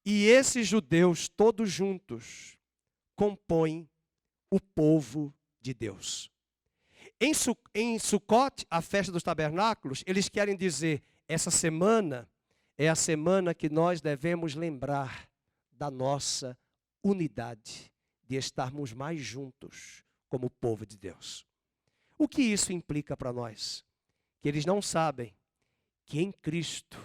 E esses judeus, todos juntos, compõem o povo de Deus. Em Sukkot, a festa dos tabernáculos, eles querem dizer, essa semana é a semana que nós devemos lembrar da nossa unidade, de estarmos mais juntos como povo de Deus. O que isso implica para nós? Que eles não sabem que em Cristo,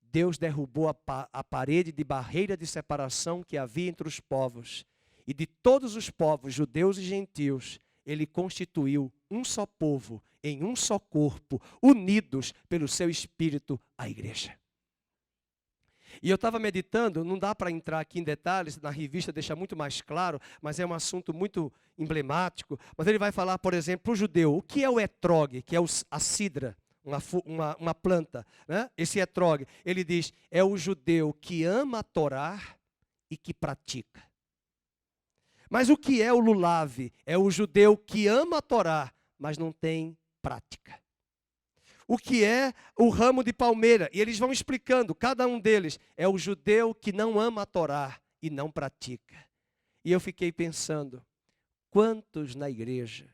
Deus derrubou a parede de barreira de separação que havia entre os povos. E de todos os povos, judeus e gentios, Ele constituiu um só povo, em um só corpo, unidos pelo seu Espírito, a igreja. E eu estava meditando, não dá para entrar aqui em detalhes, na revista deixa muito mais claro, mas é um assunto muito emblemático. Mas ele vai falar, por exemplo, para o judeu, o que é o etrog, que é a cidra? Uma planta, né? Esse etrog, ele diz, é o judeu que ama a Torá e que pratica. Mas o que é o lulav? É o judeu que ama a Torá, mas não tem prática. O que é o ramo de palmeira? E eles vão explicando, cada um deles é o judeu que não ama a Torá e não pratica. E eu fiquei pensando, quantos na igreja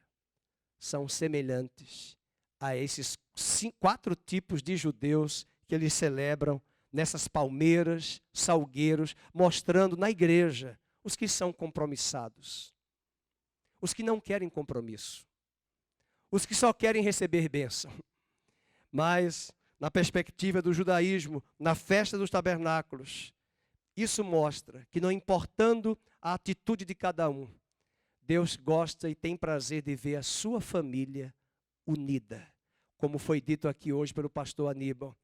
são semelhantes a esses 4 tipos de judeus que eles celebram nessas palmeiras, salgueiros, mostrando na igreja os que são compromissados, os que não querem compromisso, os que só querem receber bênção. Mas, na perspectiva do judaísmo, na festa dos tabernáculos, isso mostra que, não importando a atitude de cada um, Deus gosta e tem prazer de ver a sua família unida. Como foi dito aqui hoje pelo pastor Aníbal.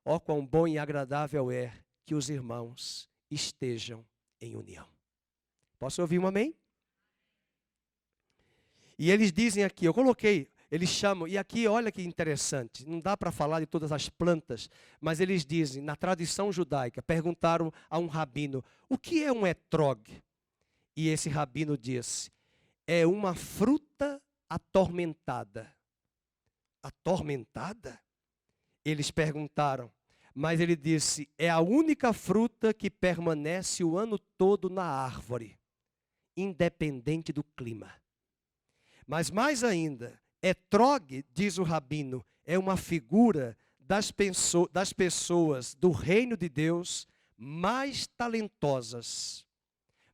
Ó, quão bom e agradável é que os irmãos estejam em união. Posso ouvir um amém? E eles dizem aqui, eu coloquei, eles chamam, e aqui olha que interessante, não dá para falar de todas as plantas, mas eles dizem, na tradição judaica, perguntaram a um rabino, o que é um etrog? E esse rabino disse, é uma fruta atormentada. Atormentada? Eles perguntaram, mas ele disse, é a única fruta que permanece o ano todo na árvore, independente do clima. Mas mais ainda, etrog, diz o rabino, é uma figura das pessoas do reino de Deus mais talentosas,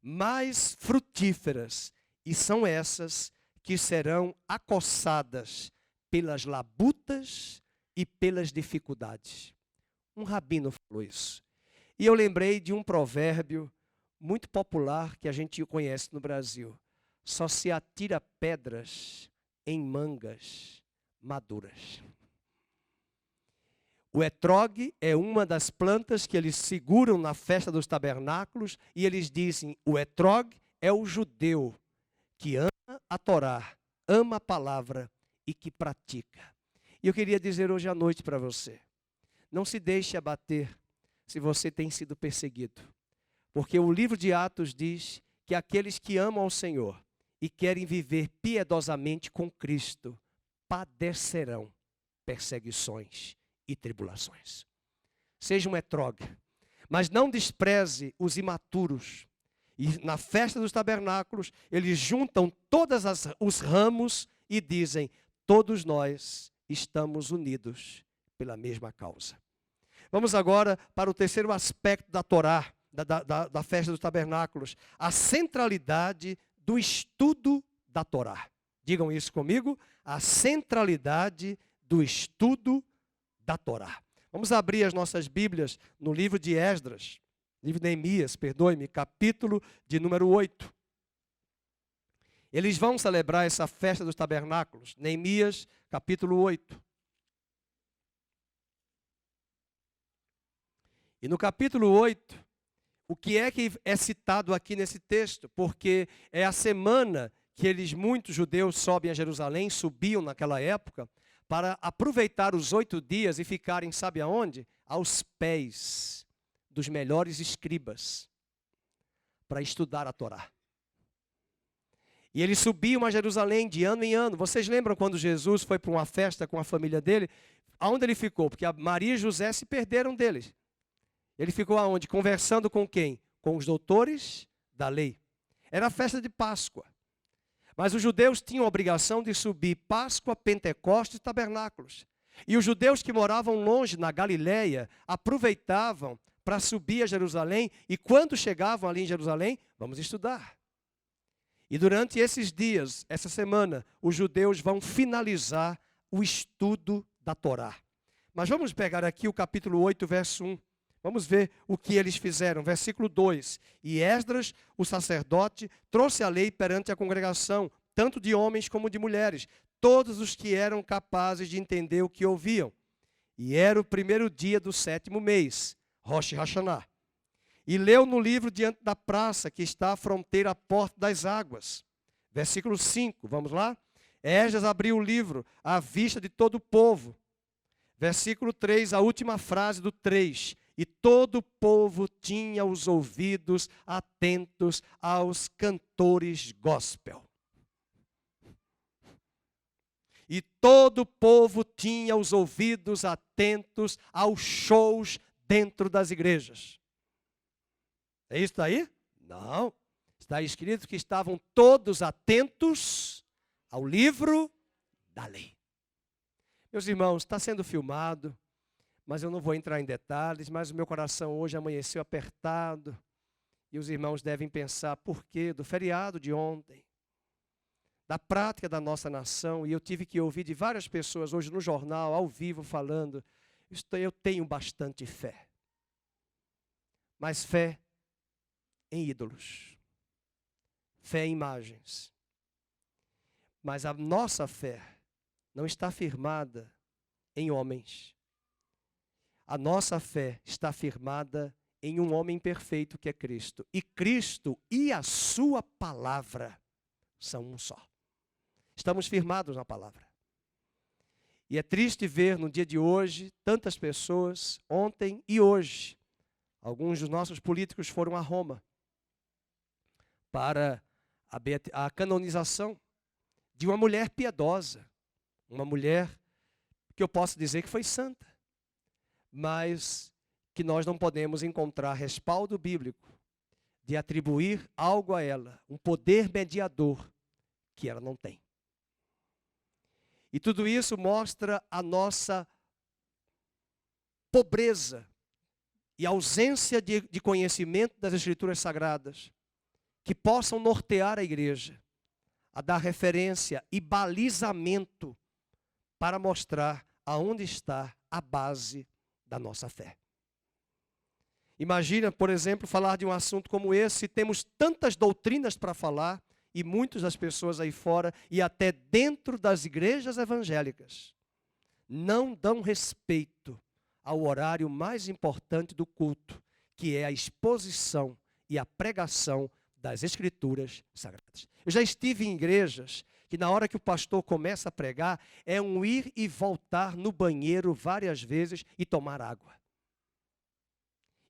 mais frutíferas, e são essas que serão acossadas pelas labutas e pelas dificuldades. Um rabino falou isso. E eu lembrei de um provérbio muito popular que a gente conhece no Brasil. Só se atira pedras em mangas maduras. O etrog é uma das plantas que eles seguram na festa dos tabernáculos e eles dizem, o etrog é o judeu que ama a Torá, ama a palavra e que pratica. E eu queria dizer hoje à noite para você, não se deixe abater se você tem sido perseguido, porque o livro de Atos diz que aqueles que amam ao Senhor e querem viver piedosamente com Cristo, padecerão perseguições e tribulações. Seja um etrog, mas não despreze os imaturos. E na festa dos tabernáculos, eles juntam todos os ramos e dizem, todos nós estamos unidos pela mesma causa. Vamos agora para o terceiro aspecto da Torá, da festa dos tabernáculos, a centralidade do estudo da Torá. Digam isso comigo, a centralidade do estudo da Torá. Vamos abrir as nossas Bíblias no livro de Esdras, livro de Neemias, perdoe-me, capítulo de número 8. Eles vão celebrar essa festa dos tabernáculos, Neemias, capítulo 8. E no capítulo 8, o que é citado aqui nesse texto? Porque é a semana que muitos judeus sobem a Jerusalém, subiam naquela época, para aproveitar os 8 dias e ficarem, sabe aonde? Aos pés dos melhores escribas, para estudar a Torá. E eles subiam a Jerusalém de ano em ano. Vocês lembram quando Jesus foi para uma festa com a família dele? Aonde ele ficou? Porque a Maria e José se perderam deles. Ele ficou aonde? Conversando com quem? Com os doutores da lei. Era a festa de Páscoa. Mas os judeus tinham a obrigação de subir Páscoa, Pentecostes e Tabernáculos. E os judeus que moravam longe, na Galileia, aproveitavam para subir a Jerusalém. E quando chegavam ali em Jerusalém, vamos estudar. E durante esses dias, essa semana, os judeus vão finalizar o estudo da Torá. Mas vamos pegar aqui o capítulo 8, verso 1. Vamos ver o que eles fizeram. Versículo 2. E Esdras, o sacerdote, trouxe a lei perante a congregação, tanto de homens como de mulheres, todos os que eram capazes de entender o que ouviam. E era o 1º dia do 7º mês, Rosh Hashanah. E leu no livro diante da praça, que está à fronteira à porta das águas. Versículo 5, vamos lá? Esdras abriu o livro à vista de todo o povo. Versículo 3, a última frase do 3. E todo o povo tinha os ouvidos atentos aos cantores gospel. E todo o povo tinha os ouvidos atentos aos shows dentro das igrejas. É isso aí? Não. Está escrito que estavam todos atentos ao livro da lei. Meus irmãos, está sendo filmado, mas eu não vou entrar em detalhes, mas o meu coração hoje amanheceu apertado. E os irmãos devem pensar, por quê? Do feriado de ontem, da prática da nossa nação, e eu tive que ouvir de várias pessoas hoje no jornal, ao vivo, falando, eu tenho bastante fé. Mas fé em ídolos, fé em imagens. Mas a nossa fé não está firmada em homens. A nossa fé está firmada em um homem perfeito que é Cristo. E Cristo e a sua palavra são um só. Estamos firmados na palavra. E é triste ver no dia de hoje tantas pessoas, ontem e hoje, alguns dos nossos políticos foram a Roma para a canonização de uma mulher piedosa, uma mulher que eu posso dizer que foi santa, mas que nós não podemos encontrar respaldo bíblico de atribuir algo a ela, um poder mediador que ela não tem. E tudo isso mostra a nossa pobreza e ausência de conhecimento das Escrituras Sagradas, que possam nortear a igreja, a dar referência e balizamento para mostrar aonde está a base da nossa fé. Imagina, por exemplo, falar de um assunto como esse, temos tantas doutrinas para falar, e muitas das pessoas aí fora, e até dentro das igrejas evangélicas, não dão respeito ao horário mais importante do culto, que é a exposição e a pregação das Escrituras Sagradas. Eu já estive em igrejas que na hora que o pastor começa a pregar, é um ir e voltar no banheiro várias vezes e tomar água.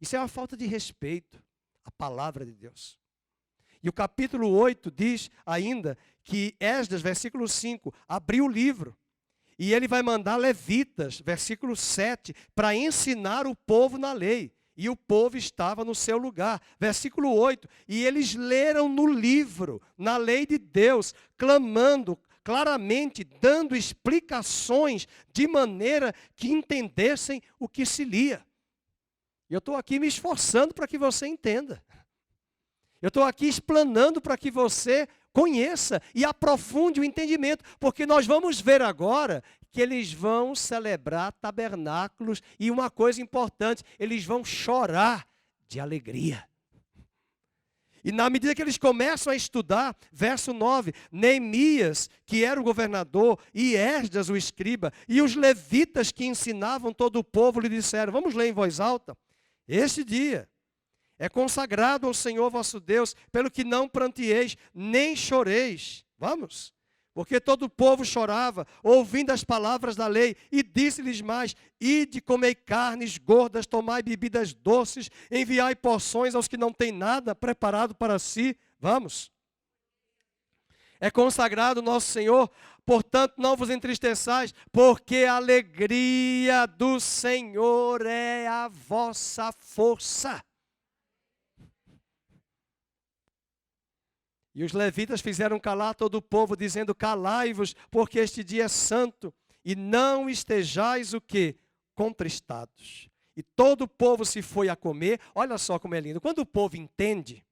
Isso é uma falta de respeito à palavra de Deus. E o capítulo 8 diz ainda que Esdras, versículo 5, abriu o livro. E ele vai mandar levitas, versículo 7, para ensinar o povo na lei. E o povo estava no seu lugar. Versículo 8, e eles leram no livro, na lei de Deus, clamando claramente, dando explicações de maneira que entendessem o que se lia. E eu estou aqui me esforçando para que você entenda. Eu estou aqui explanando para que você conheça e aprofunde o entendimento, porque nós vamos ver agora que eles vão celebrar tabernáculos e uma coisa importante, eles vão chorar de alegria. E na medida que eles começam a estudar, verso 9, Neemias, que era o governador, e Esdras, o escriba, e os levitas que ensinavam todo o povo, lhe disseram, vamos ler em voz alta, este dia é consagrado ao Senhor vosso Deus, pelo que não pranteeis, nem choreis. Vamos? Porque todo o povo chorava, ouvindo as palavras da lei, e disse-lhes mais, ide comei carnes gordas, tomai bebidas doces, enviai porções aos que não têm nada preparado para si. Vamos? É consagrado nosso Senhor, portanto não vos entristeçais, porque a alegria do Senhor é a vossa força. E os levitas fizeram calar todo o povo, dizendo, calai-vos, porque este dia é santo, e não estejais o quê? Contristados. E todo o povo se foi a comer. Olha só como é lindo. Quando o povo entende,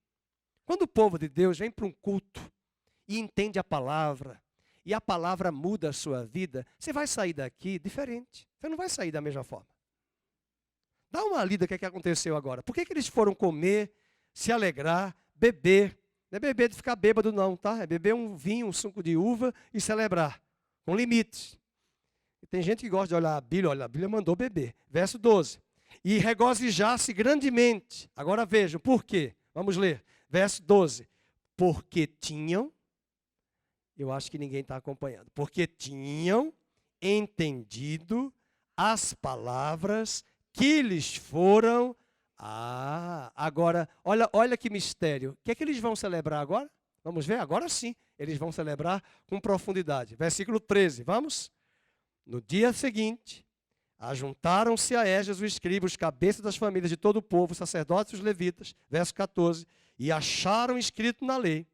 quando o povo de Deus vem para um culto e entende a palavra, e a palavra muda a sua vida, você vai sair daqui diferente. Você não vai sair da mesma forma. Dá uma lida o que aconteceu agora. Por que eles foram comer, se alegrar, beber? Não é beber de ficar bêbado não, tá? É beber um vinho, um suco de uva e celebrar, com limites. E tem gente que gosta de olhar a Bíblia, olha, a Bíblia mandou beber. Verso 12. E regozijar-se grandemente. Agora vejam, por quê? Vamos ler. Verso 12. Porque tinham, eu acho que ninguém está acompanhando, porque tinham entendido as palavras que lhes foram. Agora, olha que mistério. O que é que eles vão celebrar agora? Vamos ver? Agora sim, eles vão celebrar com profundidade. Versículo 13, vamos? No dia seguinte, ajuntaram-se a Esdras, o escriba, os cabeças das famílias de todo o povo, os sacerdotes e os levitas, verso 14, e acharam escrito na lei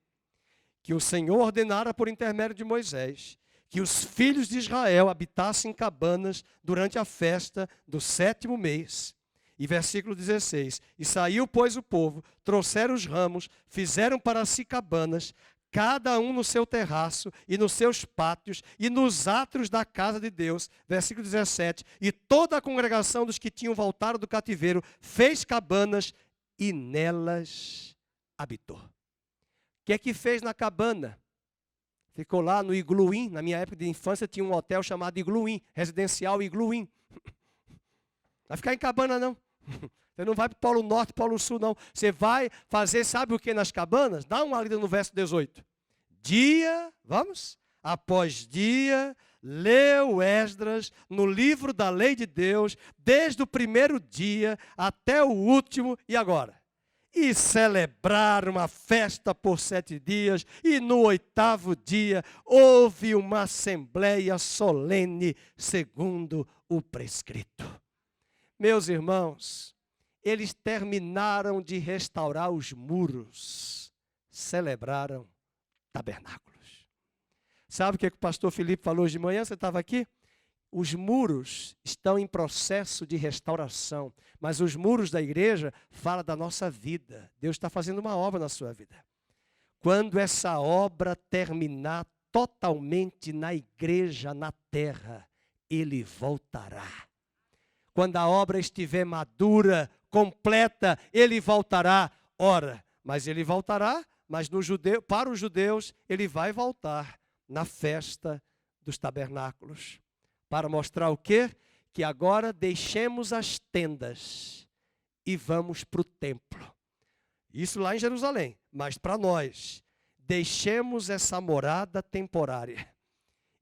que o Senhor ordenara por intermédio de Moisés, que os filhos de Israel habitassem em cabanas durante a festa do 7º mês. E versículo 16, e saiu, pois, o povo, trouxeram os ramos, fizeram para si cabanas, cada um no seu terraço e nos seus pátios e nos átrios da casa de Deus. Versículo 17, e toda a congregação dos que tinham voltado do cativeiro fez cabanas e nelas habitou. O que é que fez na cabana? Ficou lá no Igluim. Na minha época de infância tinha um hotel chamado Igluim, residencial Igluim. Vai ficar em cabana não. Você não vai para o Polo Norte, Polo Sul, não. Você vai fazer, sabe o que nas cabanas? Dá uma lida no verso 18. Dia, vamos? Após dia, leu Esdras no livro da lei de Deus, desde o primeiro dia até o último, e agora? E celebraram uma festa por 7 dias, e no 8º dia houve uma assembleia solene, segundo o prescrito. Meus irmãos, eles terminaram de restaurar os muros, celebraram tabernáculos. Sabe o que o pastor Felipe falou hoje de manhã? Você estava aqui? Os muros estão em processo de restauração, mas os muros da igreja falam da nossa vida. Deus está fazendo uma obra na sua vida. Quando essa obra terminar totalmente na igreja, na terra, Ele voltará. Quando a obra estiver madura, completa, Ele voltará. Ora, mas Ele voltará, mas para os judeus, Ele vai voltar na festa dos tabernáculos. Para mostrar o quê? Que agora deixemos as tendas e vamos para o templo. Isso lá em Jerusalém, mas para nós, deixemos essa morada temporária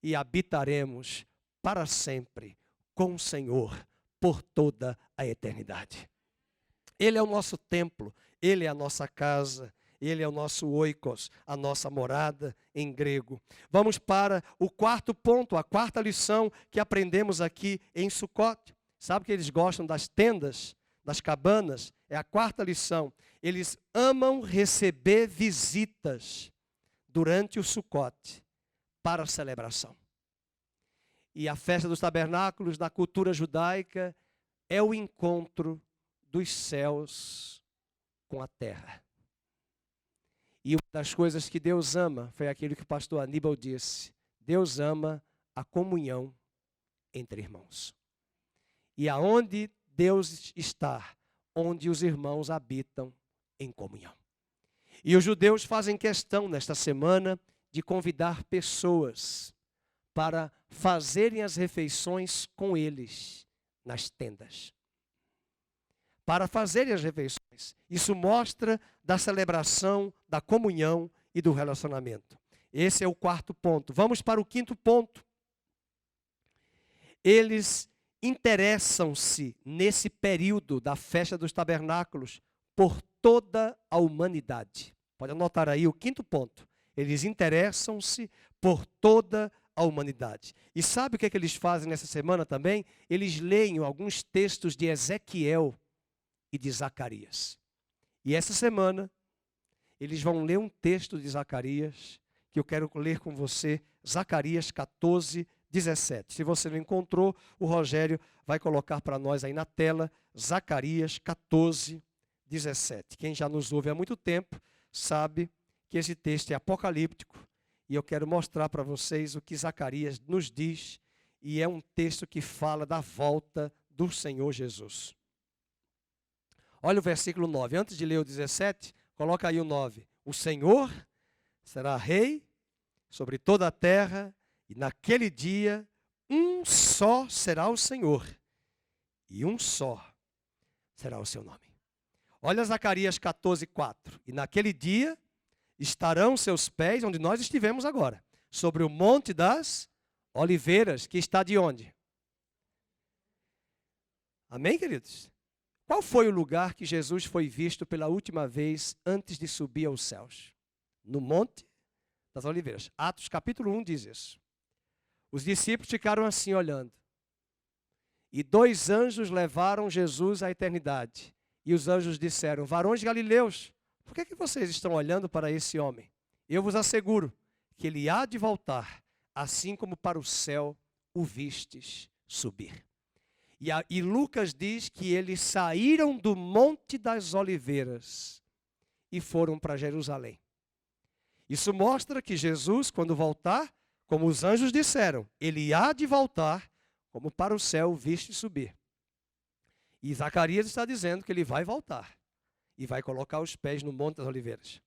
e habitaremos para sempre com o Senhor por toda a eternidade. Ele é o nosso templo, Ele é a nossa casa, Ele é o nosso oikos, a nossa morada em grego. Vamos para o 4º ponto, a 4ª lição que aprendemos aqui em Sucote. Sabe que eles gostam das tendas, das cabanas? É a 4ª lição. Eles amam receber visitas durante o Sucote para a celebração. E a festa dos tabernáculos, na cultura judaica, é o encontro dos céus com a terra. E uma das coisas que Deus ama foi aquilo que o pastor Aníbal disse. Deus ama a comunhão entre irmãos. E aonde Deus está, onde os irmãos habitam em comunhão. E os judeus fazem questão nesta semana de convidar pessoas para fazerem as refeições com eles nas tendas. Para fazerem as refeições. Isso mostra da celebração, da comunhão e do relacionamento. Esse é o 4º ponto. Vamos para o 5º ponto. Eles interessam-se nesse período da festa dos tabernáculos por toda a humanidade. Pode anotar aí o 5º ponto. Eles interessam-se por toda a humanidade. E sabe o que é que eles fazem nessa semana também? Eles leem alguns textos de Ezequiel e de Zacarias. E essa semana, eles vão ler um texto de Zacarias, que eu quero ler com você, Zacarias 14, 17. Se você não encontrou, o Rogério vai colocar para nós aí na tela, Zacarias 14, 17. Quem já nos ouve há muito tempo, sabe que esse texto é apocalíptico, e eu quero mostrar para vocês o que Zacarias nos diz, e é um texto que fala da volta do Senhor Jesus. Olha o versículo 9. Antes de ler o 17, coloca aí o 9. O Senhor será rei sobre toda a terra, e naquele dia um só será o Senhor, e um só será o seu nome. Olha Zacarias 14, 4. E naquele dia estarão seus pés, onde nós estivemos agora, sobre o monte das oliveiras, que está de onde? Amém, queridos? Qual foi o lugar que Jesus foi visto pela última vez antes de subir aos céus? No Monte das Oliveiras. Atos capítulo 1 diz isso. Os discípulos ficaram assim olhando. E 2 anjos levaram Jesus à eternidade. E os anjos disseram: varões galileus, por que vocês estão olhando para esse homem? Eu vos asseguro que ele há de voltar, assim como para o céu o vistes subir. E Lucas diz que eles saíram do Monte das Oliveiras e foram para Jerusalém. Isso mostra que Jesus, quando voltar, como os anjos disseram, ele há de voltar, como para o céu o viste subir. E Zacarias está dizendo que ele vai voltar e vai colocar os pés no Monte das Oliveiras.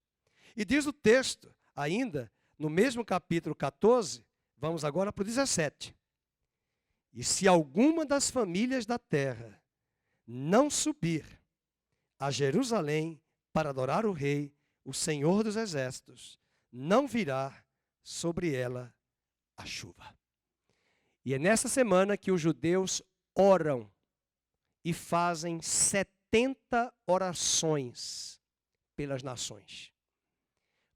E diz o texto, ainda, no mesmo capítulo 14, vamos agora para o 17. E se alguma das famílias da terra não subir a Jerusalém para adorar o Rei, o Senhor dos Exércitos, não virá sobre ela a chuva. E é nessa semana que os judeus oram e fazem 70 orações pelas nações.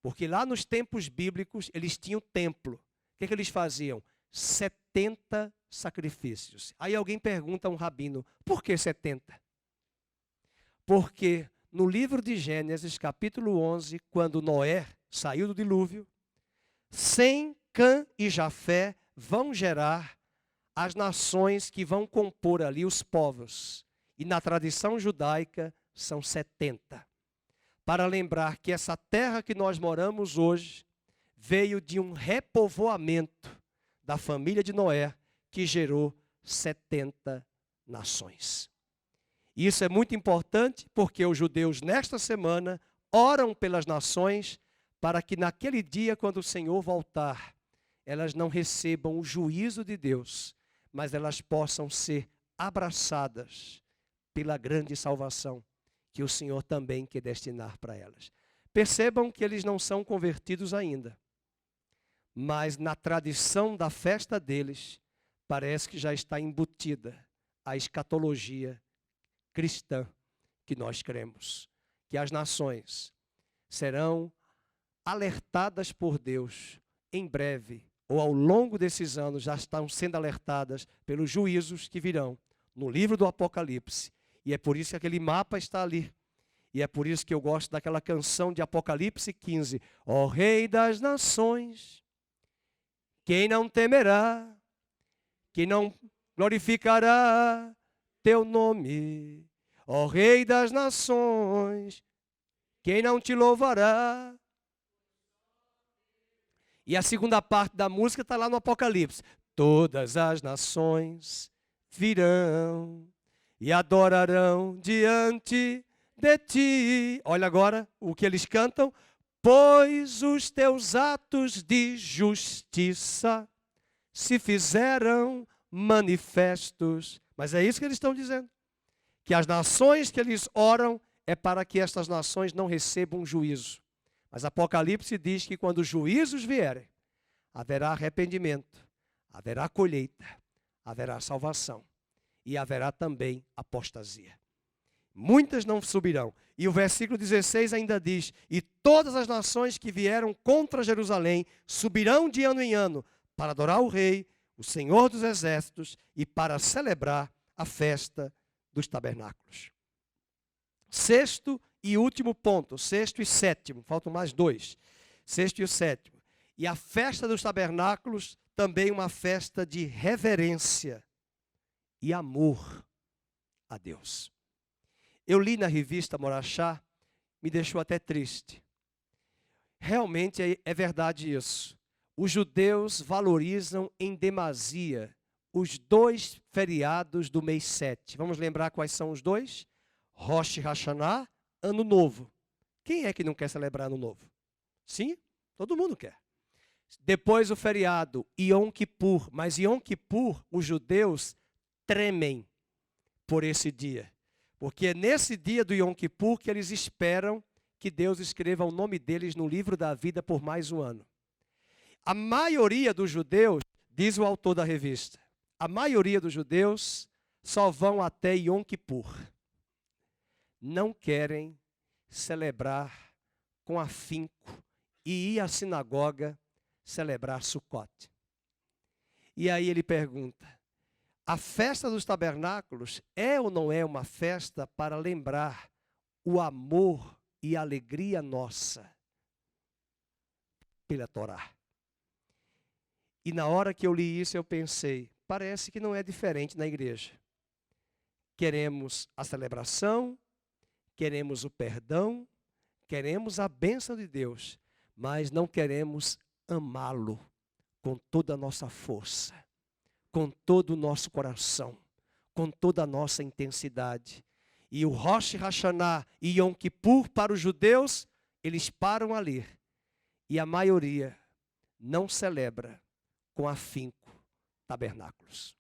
Porque lá nos tempos bíblicos, eles tinham templo. O que eles faziam? 70 sacrifícios. Aí alguém pergunta a um rabino, por que 70? Porque no livro de Gênesis, capítulo 11, quando Noé saiu do dilúvio, Sem, Cã e Jafé vão gerar as nações que vão compor ali os povos. E na tradição judaica são 70. Para lembrar que essa terra que nós moramos hoje veio de um repovoamento da família de Noé, que gerou 70 nações. Isso é muito importante porque os judeus nesta semana oram pelas nações para que naquele dia, quando o Senhor voltar, elas não recebam o juízo de Deus, mas elas possam ser abraçadas pela grande salvação que o Senhor também quer destinar para elas. Percebam que eles não são convertidos ainda, mas na tradição da festa deles, parece que já está embutida a escatologia cristã que nós cremos, que as nações serão alertadas por Deus em breve, ou ao longo desses anos já estão sendo alertadas pelos juízos que virão no livro do Apocalipse. E é por isso que aquele mapa está ali. E é por isso que eu gosto daquela canção de Apocalipse 15. Ó Rei das Nações, quem não temerá, quem não glorificará teu nome? Ó Rei das Nações, quem não te louvará? E a segunda parte da música está lá no Apocalipse. Todas as nações virão e adorarão diante de ti. Olha agora o que eles cantam. Pois os teus atos de justiça se fizeram manifestos. Mas é isso que eles estão dizendo. Que as nações que eles oram é para que estas nações não recebam juízo. Mas Apocalipse diz que quando os juízos vierem, haverá arrependimento, haverá colheita, haverá salvação e haverá também apostasia. Muitas não subirão. E o versículo 16 ainda diz, e todas as nações que vieram contra Jerusalém subirão de ano em ano para adorar o Rei, o Senhor dos Exércitos e para celebrar a festa dos tabernáculos. Sexto e último ponto, sexto e sétimo, faltam mais 2. Sexto e o sétimo. E a festa dos tabernáculos também uma festa de reverência e amor a Deus. Eu li na revista Morachá, me deixou até triste. Realmente é verdade isso. Os judeus valorizam em demasia os 2 feriados do mês 7. Vamos lembrar quais são os 2? Rosh Hashanah, Ano Novo. Quem é que não quer celebrar Ano Novo? Sim, todo mundo quer. Depois o feriado Yom Kippur. Mas Yom Kippur, os judeus tremem por esse dia. Porque é nesse dia do Yom Kippur que eles esperam que Deus escreva o nome deles no livro da vida por mais um ano. A maioria dos judeus, diz o autor da revista, a maioria dos judeus só vão até Yom Kippur. Não querem celebrar com afinco e ir à sinagoga celebrar Sukkot. E aí ele pergunta: a festa dos tabernáculos é ou não é uma festa para lembrar o amor e a alegria nossa pela Torá? E na hora que eu li isso, eu pensei, parece que não é diferente na igreja. Queremos a celebração, queremos o perdão, queremos a bênção de Deus, mas não queremos amá-lo com toda a nossa força, com todo o nosso coração, com toda a nossa intensidade. E o Rosh Hashanah e Yom Kippur para os judeus, eles param ali. E a maioria não celebra com afinco tabernáculos.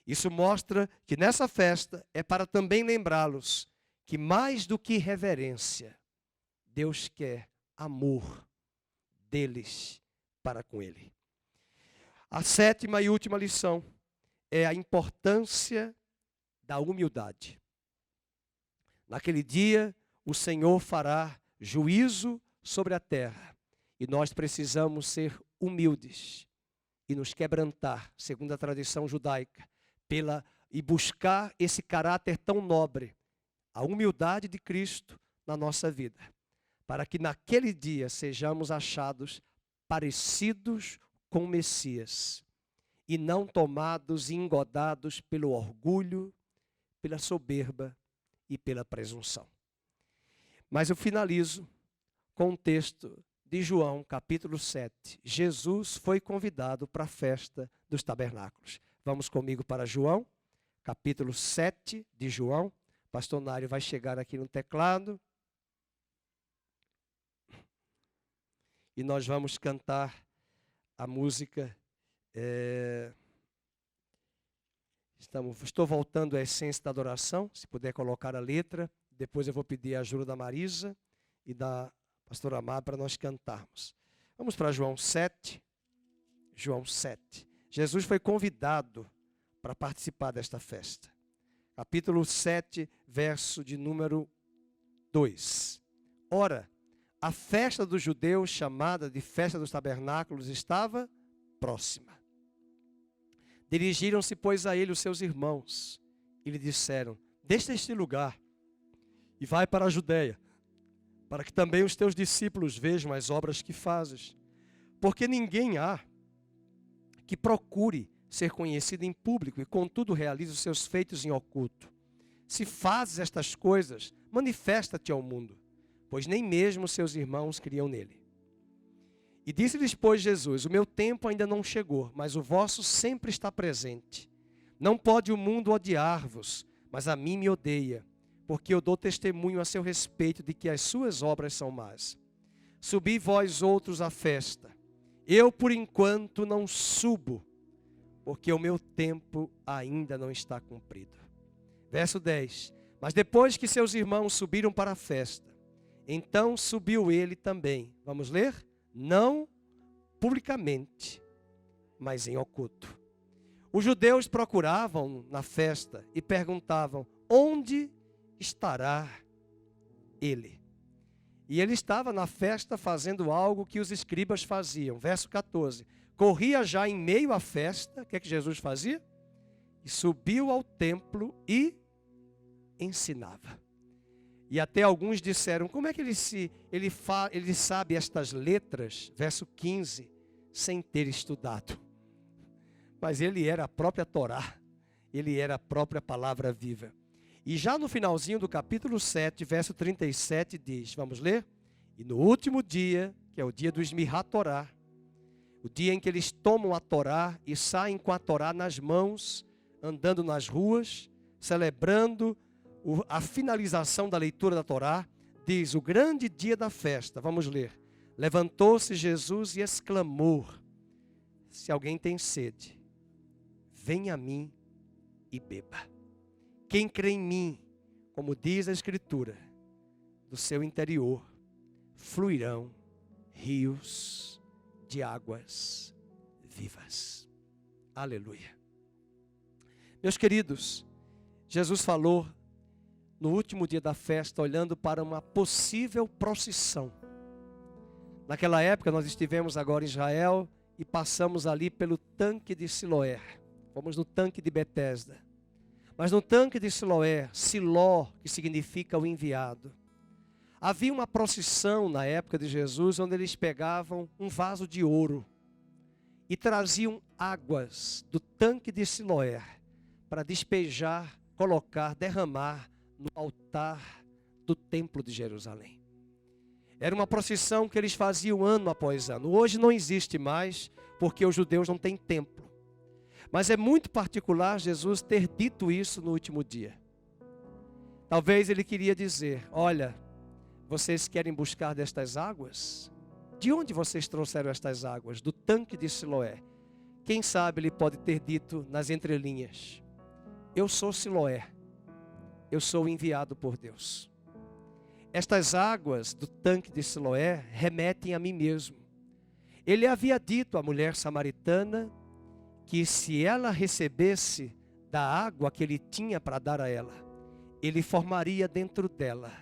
Isso mostra que nessa festa é para também lembrá-los que mais do que reverência, Deus quer amor deles para com Ele. A sétima e última lição é a importância da humildade. Naquele dia, o Senhor fará juízo sobre a terra e nós precisamos ser humildes e nos quebrantar, segundo a tradição judaica, e buscar esse caráter tão nobre, a humildade de Cristo na nossa vida, para que naquele dia sejamos achados parecidos com o Messias e não tomados e engodados pelo orgulho, pela soberba e pela presunção. Mas eu finalizo com um texto de João, capítulo 7. Jesus foi convidado para a festa dos tabernáculos. Vamos comigo para João, capítulo 7 de João. Pastor Nário vai chegar aqui no teclado. E nós vamos cantar a música. Estou voltando à essência da adoração. Se puder colocar a letra. Depois eu vou pedir a ajuda da Marisa e da pastora Amar para nós cantarmos. Vamos para João 7. João 7. Jesus foi convidado para participar desta festa. Capítulo 7, verso de número 2. Ora, a festa dos judeus, chamada de festa dos tabernáculos, estava próxima. Dirigiram-se, pois, a ele os seus irmãos e lhe disseram: deixa este lugar e vai para a Judeia, para que também os teus discípulos vejam as obras que fazes. Porque ninguém há que procure ser conhecido em público e, contudo, realize os seus feitos em oculto. Se fazes estas coisas, manifesta-te ao mundo, pois nem mesmo seus irmãos criam nele. E disse-lhes, pois, Jesus: o meu tempo ainda não chegou, mas o vosso sempre está presente. Não pode o mundo odiar-vos, mas a mim me odeia, porque eu dou testemunho a seu respeito de que as suas obras são más. Subi vós outros à festa. Eu, por enquanto, não subo, porque o meu tempo ainda não está cumprido. Verso 10. Mas depois que seus irmãos subiram para a festa, então subiu ele também. Vamos ler? Não publicamente, mas em oculto. Os judeus procuravam na festa e perguntavam: onde estará ele? E ele estava na festa fazendo algo que os escribas faziam. Verso 14. Corria já em meio à festa. O que é que Jesus fazia? E subiu ao templo e ensinava. E até alguns disseram: como é que ele sabe estas letras? Verso 15. Sem ter estudado. Mas ele era a própria Torá. Ele era a própria palavra viva. E já no finalzinho do capítulo 7, verso 37, diz, vamos ler? E no último dia, que é o dia do Esmirrat Torá, o dia em que eles tomam a Torá e saem com a Torá nas mãos, andando nas ruas, celebrando a finalização da leitura da Torá, diz, o grande dia da festa, vamos ler. Levantou-se Jesus e exclamou: se alguém tem sede, venha a mim e beba. Quem crê em mim, como diz a Escritura, do seu interior fluirão rios de águas vivas. Aleluia. Meus queridos, Jesus falou no último dia da festa, olhando para uma possível procissão. Naquela época, nós estivemos agora em Israel e passamos ali pelo tanque de Siloé. Fomos no tanque de Betesda. Mas no tanque de Siloé, Siló, que significa o enviado, havia uma procissão na época de Jesus, onde eles pegavam um vaso de ouro e traziam águas do tanque de Siloé para despejar, colocar, derramar no altar do templo de Jerusalém. Era uma procissão que eles faziam ano após ano. Hoje não existe mais, porque os judeus não têm templo. Mas é muito particular Jesus ter dito isso no último dia. Talvez ele queria dizer: olha, vocês querem buscar destas águas? De onde vocês trouxeram estas águas? Do tanque de Siloé. Quem sabe ele pode ter dito nas entrelinhas: eu sou Siloé, eu sou enviado por Deus. Estas águas do tanque de Siloé remetem a mim mesmo. Ele havia dito à mulher samaritana que se ela recebesse da água que ele tinha para dar a ela, ele formaria dentro dela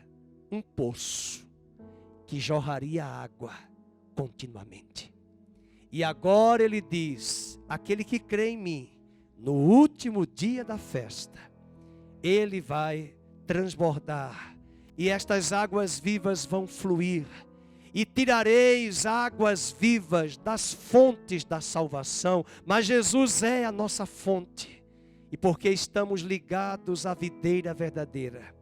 um poço que jorraria água continuamente. E agora ele diz: aquele que crê em mim, no último dia da festa, ele vai transbordar, e estas águas vivas vão fluir, e tirareis águas vivas das fontes da salvação. Mas Jesus é a nossa fonte, e porque estamos ligados à videira verdadeira,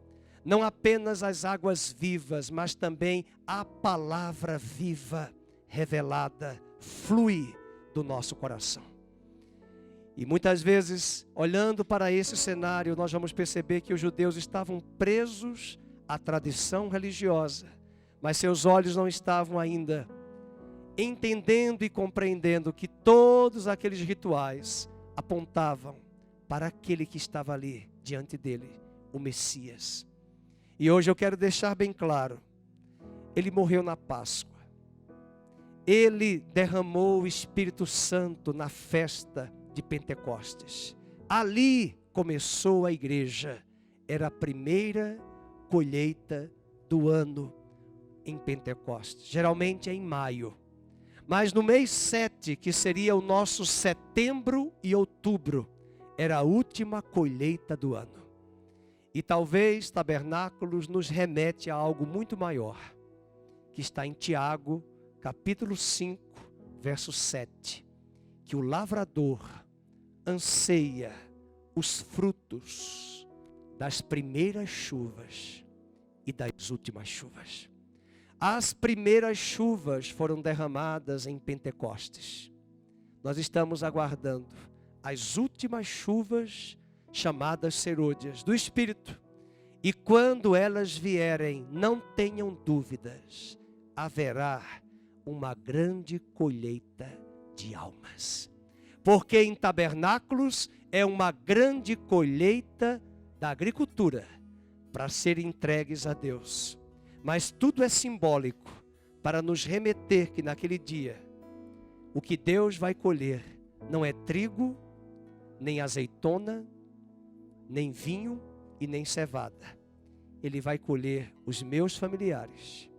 não apenas as águas vivas, mas também a palavra viva revelada flui do nosso coração. E muitas vezes, olhando para esse cenário, nós vamos perceber que os judeus estavam presos à tradição religiosa, mas seus olhos não estavam ainda entendendo e compreendendo que todos aqueles rituais apontavam para aquele que estava ali diante dele, o Messias. E hoje eu quero deixar bem claro: ele morreu na Páscoa. Ele derramou o Espírito Santo na festa de Pentecostes. Ali começou a igreja. Era a primeira colheita do ano em Pentecostes. Geralmente é em maio. Mas no mês 7, que seria o nosso setembro e outubro, era a última colheita do ano. E talvez Tabernáculos nos remete a algo muito maior, que está em Tiago, capítulo 5, verso 7. Que o lavrador anseia os frutos das primeiras chuvas e das últimas chuvas. As primeiras chuvas foram derramadas em Pentecostes. Nós estamos aguardando as últimas chuvas, chamadas serôdias, do Espírito. E quando elas vierem, não tenham dúvidas, haverá uma grande colheita de almas. Porque em Tabernáculos é uma grande colheita da agricultura para serem entregues a Deus. Mas tudo é simbólico para nos remeter que naquele dia o que Deus vai colher não é trigo, nem azeitona, nem vinho e nem cevada. Ele vai colher os meus familiares,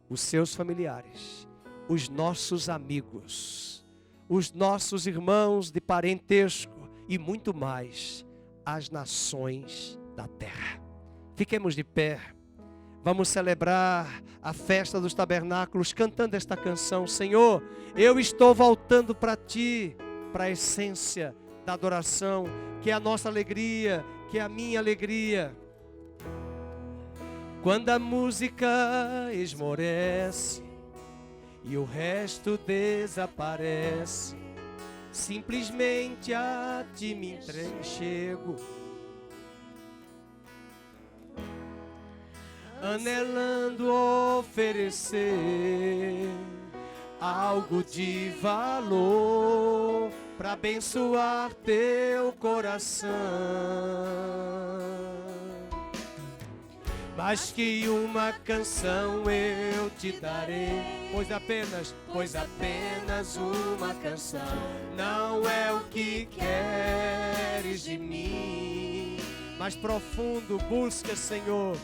os seus familiares, os nossos amigos, os nossos irmãos de parentesco e muito mais, as nações da terra. Fiquemos de pé. Vamos celebrar a festa dos tabernáculos cantando esta canção. Senhor, eu estou voltando para Ti, para a essência da adoração, que é a nossa alegria, que é a minha alegria. Quando a música esmorece e o resto desaparece, simplesmente a Ti me chego, anelando oferecer algo de valor para abençoar Teu coração. mais que uma canção eu te darei, pois apenas uma canção não é o que queres de mim. Mais profundo busca, Senhor,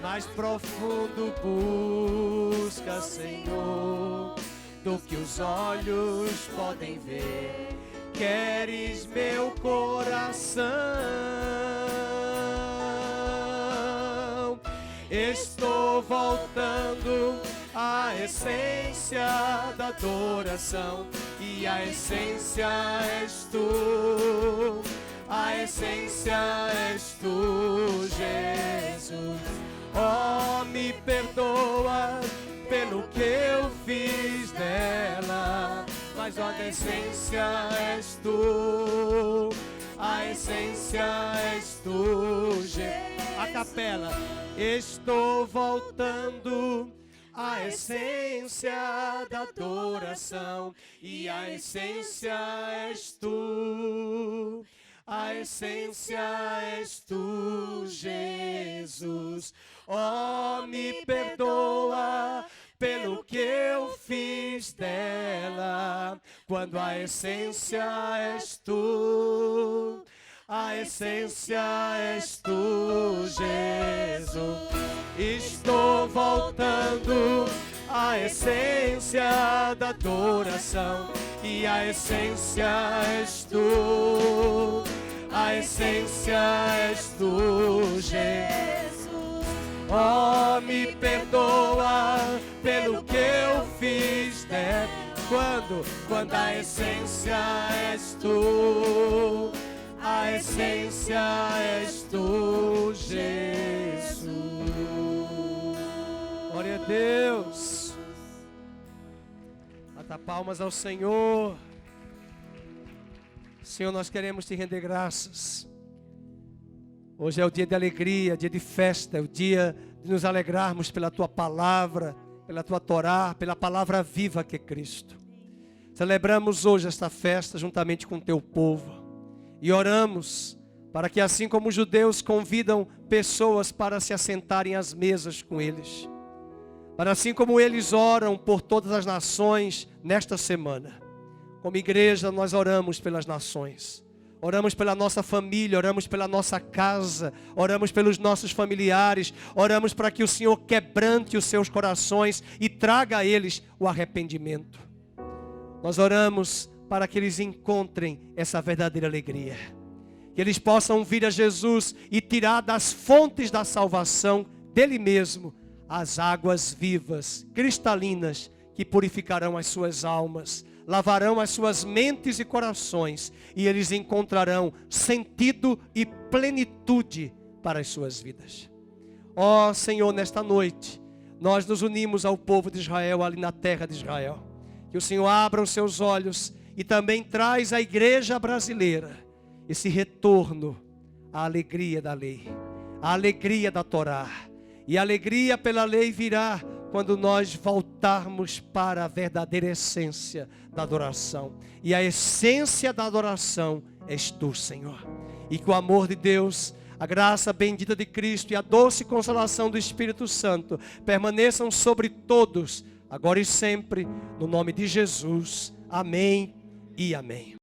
mais profundo busca, Senhor, do que os olhos podem ver. Queres meu coração? Estou voltando à essência da adoração, e a essência és tu, a essência és tu, Jesus. Oh, me perdoa pelo que eu fiz dela, mas a essência és tu, a essência és tu, Jesus. A capela. Estou voltando à essência da adoração, e a essência és tu, a essência és tu, Jesus. Oh, me perdoa pelo que eu fiz dela, quando a essência és tu, a essência és tu, Jesus. Estou voltando à essência da adoração, e a essência és tu, a essência és tu, Jesus. Oh, me perdoa pelo que eu fiz dela, quando a essência és tu, a essência és tu, Jesus. Glória a Deus. Bata palmas ao Senhor. Senhor, nós queremos te render graças. Hoje é o dia de alegria, dia de festa, é o dia de nos alegrarmos pela tua palavra, pela tua Torá, pela palavra viva que é Cristo. Celebramos hoje esta festa juntamente com o teu povo. E oramos para que, assim como os judeus convidam pessoas para se assentarem às mesas com eles, para assim como eles oram por todas as nações nesta semana, como igreja nós oramos pelas nações, oramos pela nossa família, oramos pela nossa casa, oramos pelos nossos familiares, oramos para que o Senhor quebrante os seus corações e traga a eles o arrependimento. Nós oramos para que eles encontrem essa verdadeira alegria, que eles possam vir a Jesus e tirar das fontes da salvação dele mesmo as águas vivas, cristalinas, que purificarão as suas almas, lavarão as suas mentes e corações, e eles encontrarão sentido e plenitude para as suas vidas. Ó Senhor, nesta noite nós nos unimos ao povo de Israel ali na terra de Israel. Que o Senhor abra os seus olhos e também traz à igreja brasileira esse retorno à alegria da lei, à alegria da Torá. E a alegria pela lei virá quando nós voltarmos para a verdadeira essência da adoração. E a essência da adoração és tu, Senhor. E que o amor de Deus, a graça bendita de Cristo e a doce consolação do Espírito Santo permaneçam sobre todos, agora e sempre, no nome de Jesus. Amém e amém.